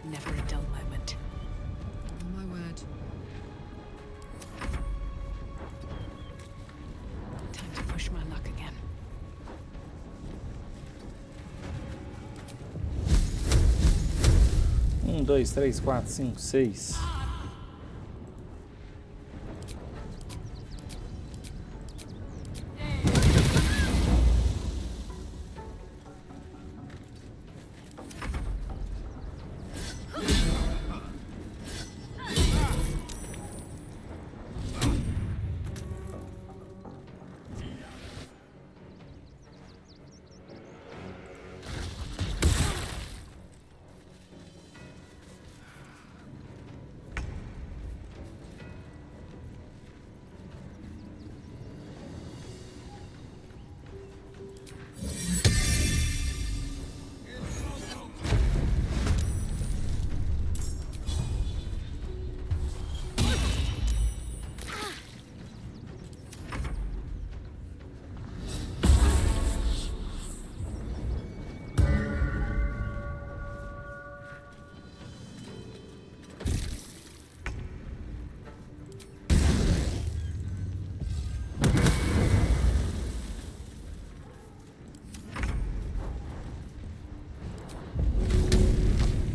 Never a dull moment. My word. Time to push my luck again. Dois, três, quatro, cinco, seis.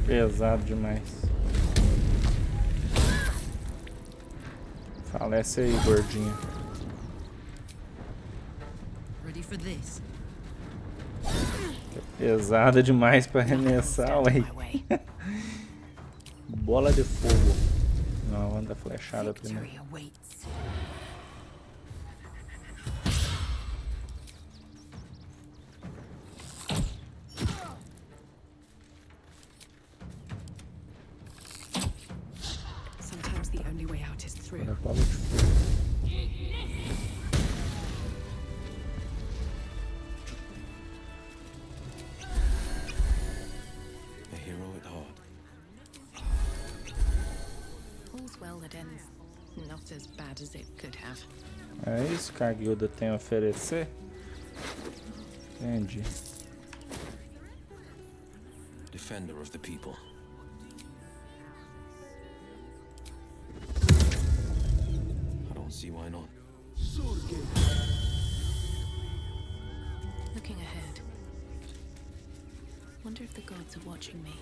Pesado demais. Falece aí, gordinha. Ready for this? Pesada demais pra arremessar, ué. Bola de fogo. Não, anda flechada primeiro. Sometimes the only way out is through. Bola de fogo. A hero at heart. All's well that ends not as bad as it could have. É isso que a guilda tem a oferecer? Entendi. Defender of the people. I don't see why not. Looking ahead. Wonder if the gods are watching me.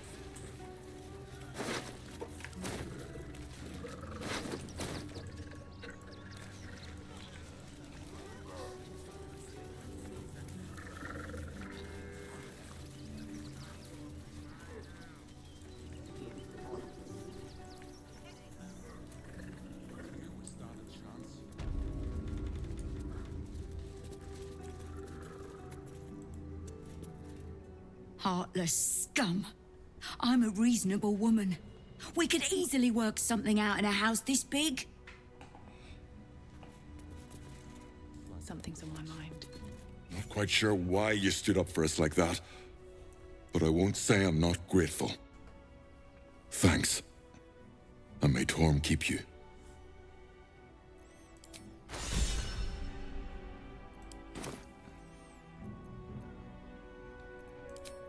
Heartless scum. I'm a reasonable woman. We could easily work something out in a house this big. Something's on my mind. Not quite sure why you stood up for us like that, but I won't say I'm not grateful. Thanks. And may Torm keep you.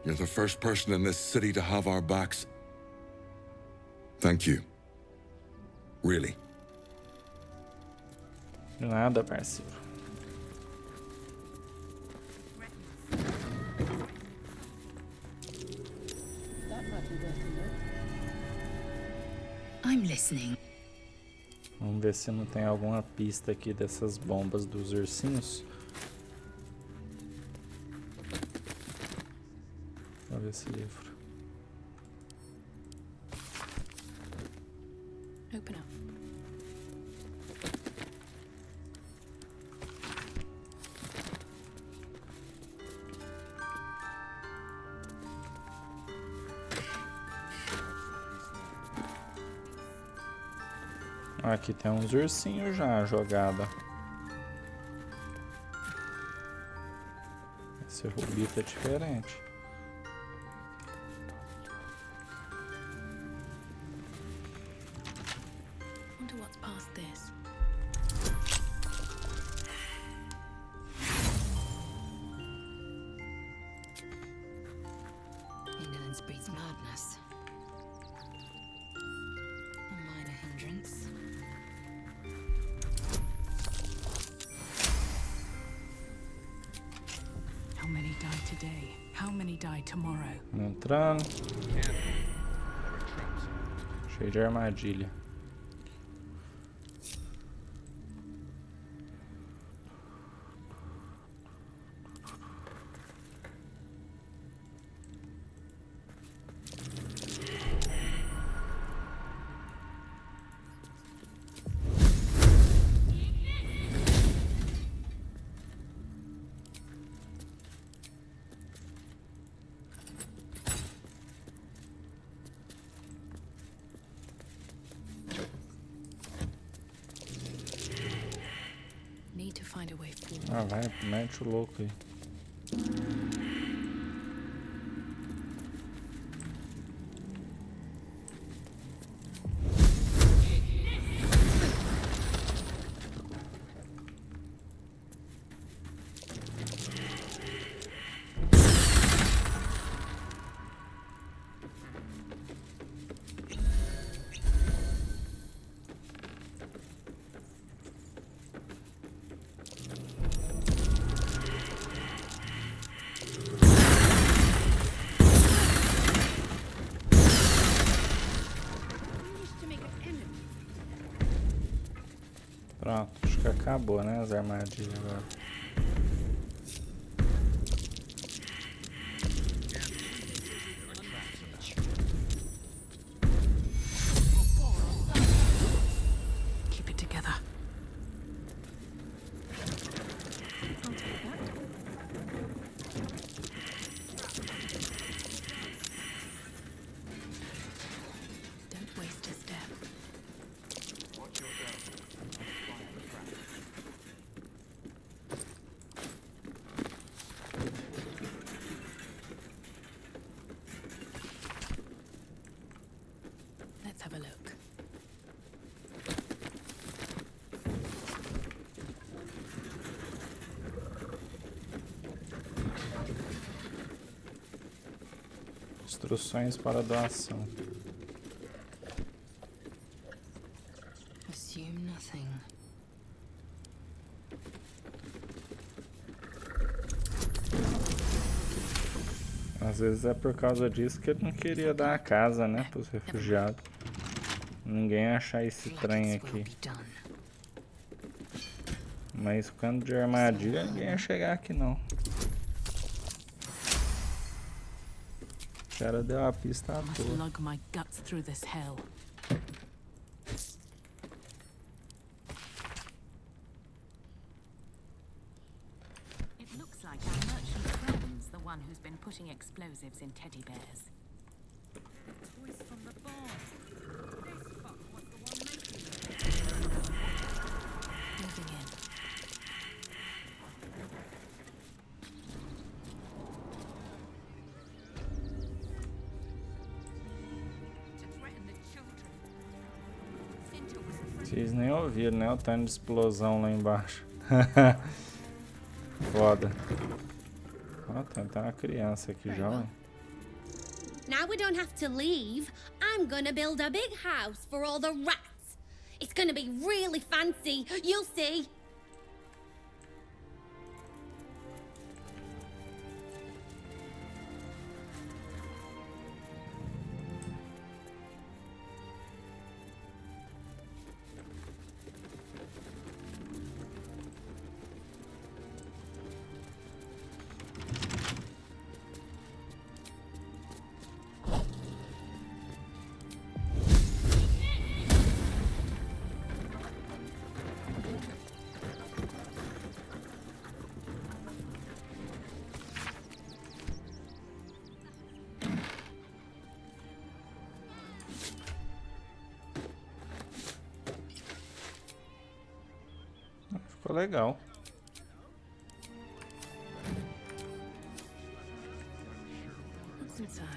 You're the first person in this city to have our backs. Thank you. Really. Nada, parceiro. I'm listening. Vamos ver se não tem alguma pista aqui dessas bombas dos ursinhos. Deixa eu ver esse livro. Open up. Aqui tem uns ursinhos já jogada. Esse rubito é diferente. Wonder what's past this. Ignorance breeds madness. A minor hindrance. How many die today? How many die tomorrow? Entrando. Cheio de armadilha. Need to find a way forward. Ah, vai, mete o louco aí. Pronto, acho que acabou, né, as armadilhas agora. Keep it together. Don't waste a step. Instruções para doação. Assume nothing. Às vezes é por causa disso que ele não queria dar a casa, né, para os refugiados. Ninguém achar esse trem aqui. Mas quando de armadilha, ninguém ia chegar aqui não. O cara deu a pista à Must toa. lug my guts through this hell. It looks like our merchant friend's the one who's been putting explosives in teddy bears. Toys from the barn. This fuck was the one making them. Moving in. Vocês nem ouviram, né? O tanto de explosão lá embaixo. Foda. Ó, tem uma criança aqui já, ó. Now we don't have to leave. I'm gonna build a big house for all the rats. It's gonna be really fancy. You'll see. Ficou legal. What's inside?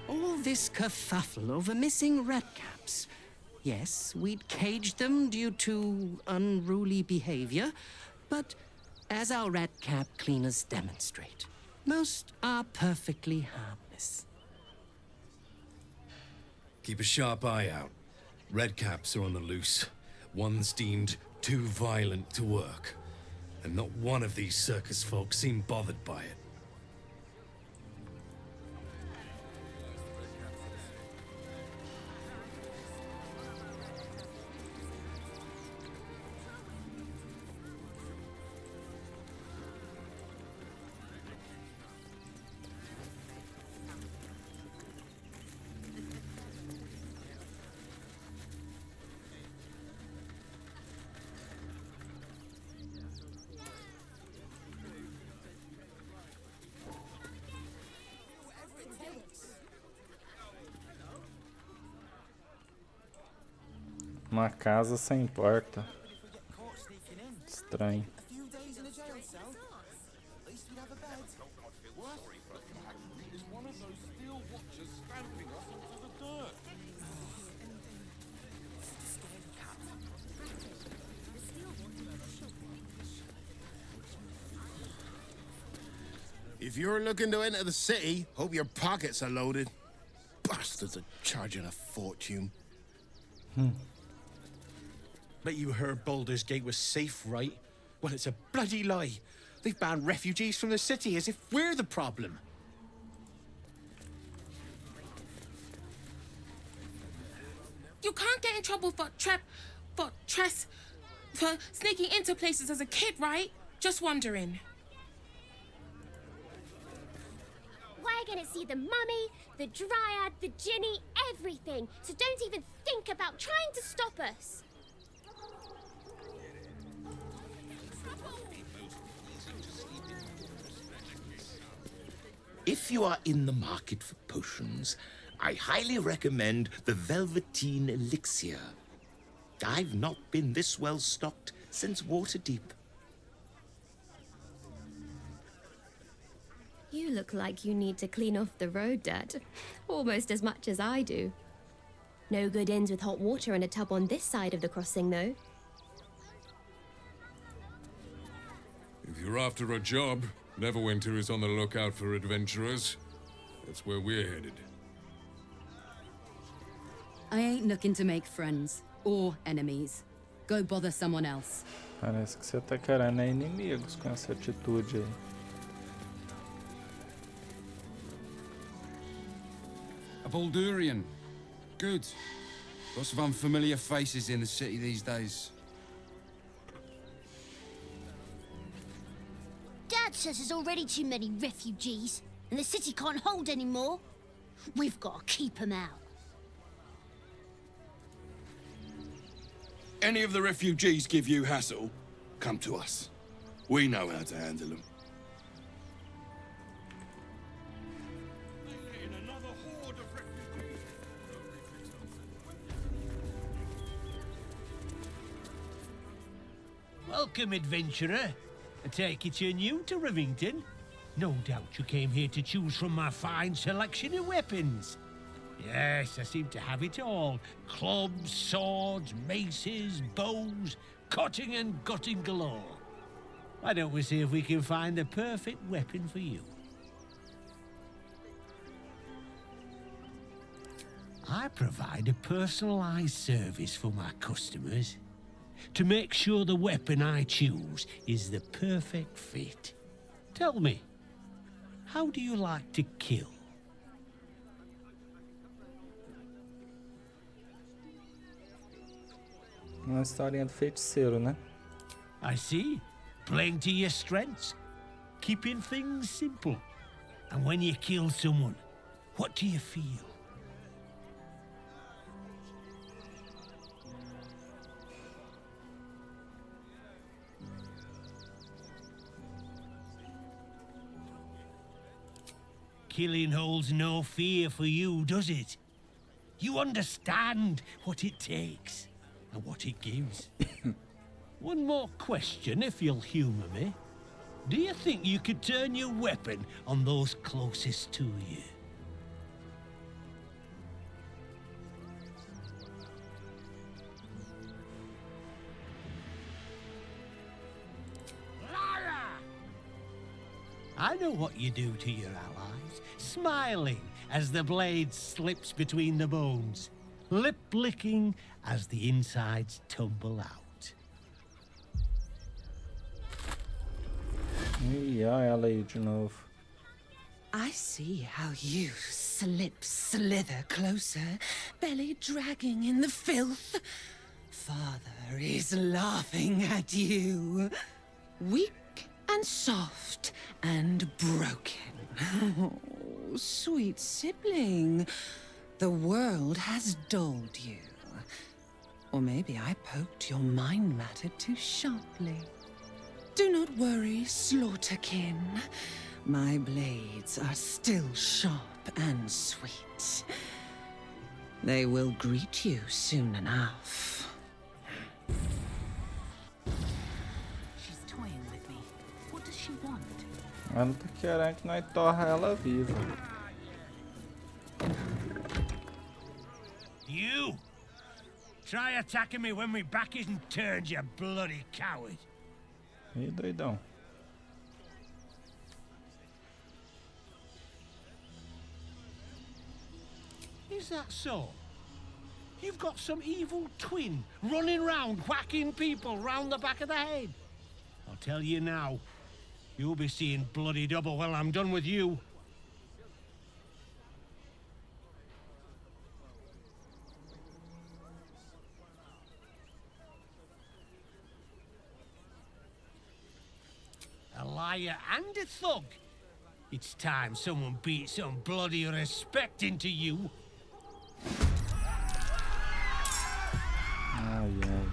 All this kerfuffle over missing redcaps. Yes, we'd caged them due to unruly behavior, but as our redcap cleaners demonstrate, most are perfectly harmless. Keep a sharp eye out. Redcaps are on the loose. One's deemed too violent to work. And not one of these circus folk seem bothered by it. Uma casa sem porta. Estranho. If you're looking to enter the city, hope your pockets are loaded. Bastards are charging a fortune. Bet you heard Baldur's Gate was safe, right? Well, it's a bloody lie. They've banned refugees from the city as if we're the problem. You can't get in trouble for For sneaking into places as a kid, right? Just wondering. We're gonna see the mummy, the dryad, the djinni, everything. So don't even think about trying to stop us. If you are in the market for potions, I highly recommend the Velveteen Elixir. I've not been this well stocked since Waterdeep. You look like you need to clean off the road dirt, almost as much as I do. No good inns with hot water and a tub on this side of the crossing, though. If you're after a job, Neverwinter is on the lookout for adventurers. That's where we're headed. I ain't looking to make friends or enemies. Go bother someone else. Parece que você tá querendo inimigos com essa atitude aí. A Baldurian. Good. Lots of unfamiliar faces in the city these days. Dad says there's already too many refugees, and the city can't hold any more. We've got to keep them out. Any of the refugees give you hassle, come to us. We know how to handle them. Welcome, adventurer. I take it you're new to Rivington. No doubt you came here to choose from my fine selection of weapons. Yes, I seem to have it all. Clubs, swords, maces, bows, cutting and gutting galore. Why don't we see if we can find the perfect weapon for you? I provide a personalized service for my customers to make sure the weapon I choose is the perfect fit. Tell me, how do you like to kill? Uma historinha do feiticeiro, né? I see. Playing to your strengths. Keeping things simple. And when you kill someone, what do you feel? Killing holds no fear for you, does it? You understand what it takes and what it gives. One more question, if you'll humor me. Do you think you could turn your weapon on those closest to you? I know what you do to your allies, smiling as the blade slips between the bones, lip-licking as the insides tumble out. E olha ela aí de novo. I see how you slither closer, belly dragging in the filth. Father is laughing at you. Weak and soft and broken. Oh, sweet sibling. The world has dulled you. Or maybe I poked your mind matter too sharply. Do not worry, slaughterkin. My blades are still sharp and sweet. They will greet you soon enough. Ela tá querendo que nós torra ela viva. You! Try attacking me when my back isn't turned, you bloody coward. Ih, doidão. Is that so? You've got some evil twin running round whacking people round the back of the head. I'll tell you now. You'll be seeing bloody double when I'm done with you. liar and a thug. It's time someone beat some bloody respect into you. Ai, ai.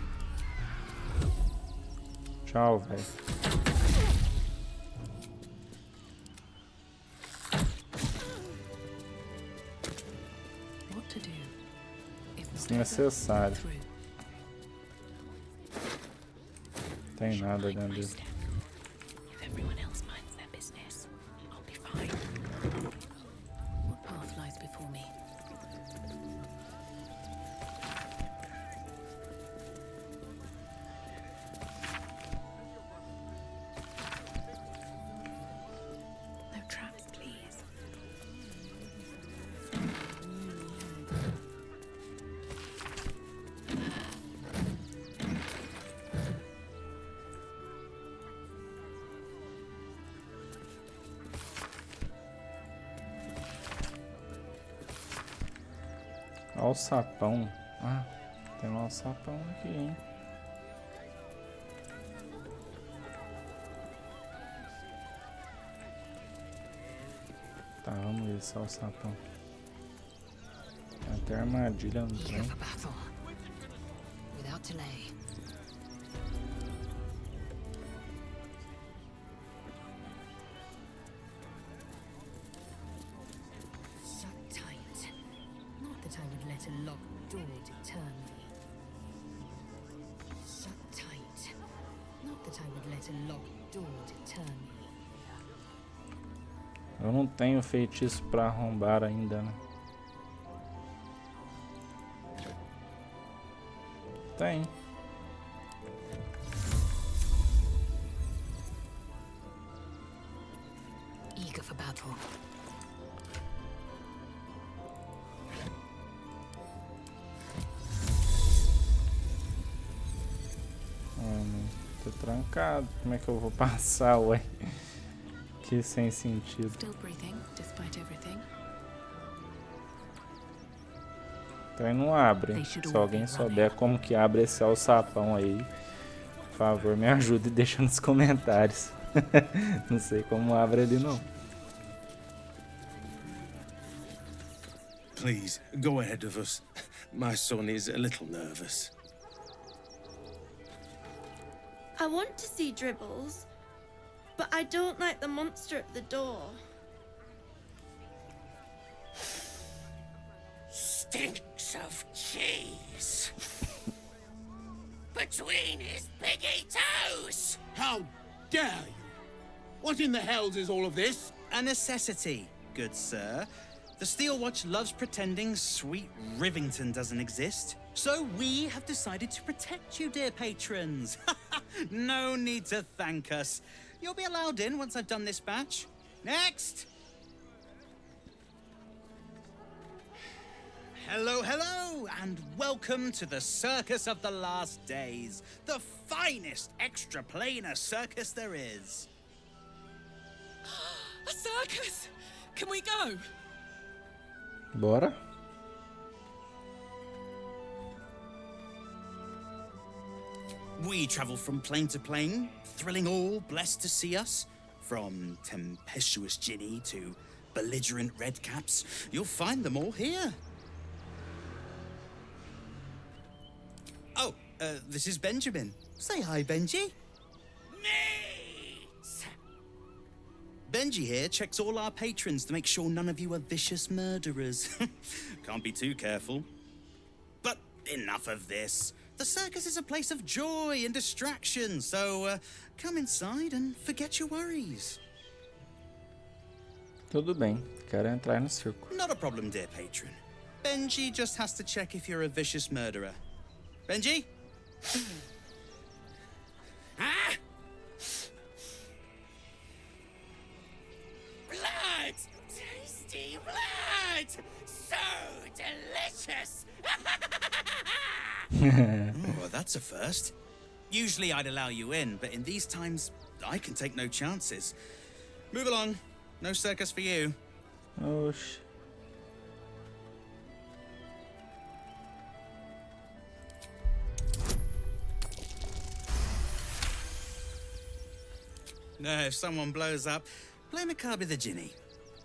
Tchau, velho. What to do? Desnecessário. Tem nada dentro dele. If everyone else minds their business, I'll be fine. What path lies before me? No traps, please. Alçapão. Ah, tem um alçapão aqui, hein? Tá, vamos ver esse alçapão. Tem até armadilha no trem. Without delay. Shut tight. Not that I would let a locked door deter me. Shut tight. Not that I would let a locked door deter me. Eu não tenho feitiço pra arrombar ainda, né? Tem. Eager for battle. Tô trancado. Como é que eu vou passar, ué? Que sem sentido. Still breathing, despite everything. Então não abre. Se alguém souber como que abre esse alçapão aí, por favor, me ajude e deixa nos comentários. Não sei como abre ele não. Please, go ahead of us. My son is a little nervous. I want to see Dribbles, but I don't like the monster at the door. Stinks of cheese between his piggy toes. How dare you? What in the hells is all of this? A necessity, good sir. The Steel Watch loves pretending sweet Rivington doesn't exist. So we have decided to protect you, dear patrons. No need to thank us. You'll be allowed in once I've done this batch. Next! Hello, hello, and welcome to the Circus of the Last Days, the finest extra-planar circus there is. A circus! Can we go? Bora? We travel from plane to plane, thrilling all blessed to see us. From tempestuous Ginny to belligerent redcaps, you'll find them all here. Oh, this is Benjamin. Say hi, Benji. Benji here checks all our patrons to make sure none of you are vicious murderers. Can't be too careful. But enough of this. The circus is a place of joy and distraction, so come inside and forget your worries. Tudo bem, quero entrar no circo. Not a problem, dear patron. Benji just has to check if you're a vicious murderer. Benji? Ah! Blood! Tasty blood! So delicious! Oh, that's a first. Usually I'd allow you in, but in these times, I can take no chances. Move along. No circus for you. Oxi. If someone blows up, blame a cab with a ginny.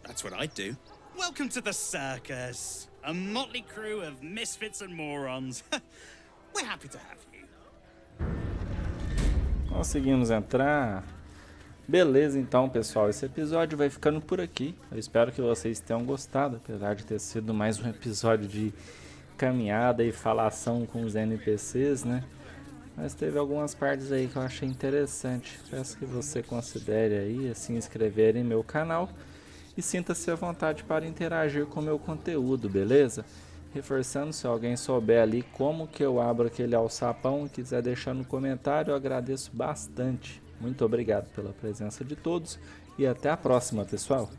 That's what I'd do. Welcome to the circus. A motley crew of misfits and morons. We're happy to have you. Conseguimos entrar. Beleza, então, pessoal, esse episódio vai ficando por aqui. Eu espero que vocês tenham gostado, apesar de ter sido mais um episódio de caminhada e falação com os NPCs, né? Mas teve algumas partes aí que eu achei interessante. Peço que você considere aí se inscrever em meu canal e sinta-se à vontade para interagir com o meu conteúdo, beleza? Reforçando, se alguém souber ali como que eu abro aquele alçapão e quiser deixar no comentário, eu agradeço bastante. Muito obrigado pela presença de todos e até a próxima, pessoal!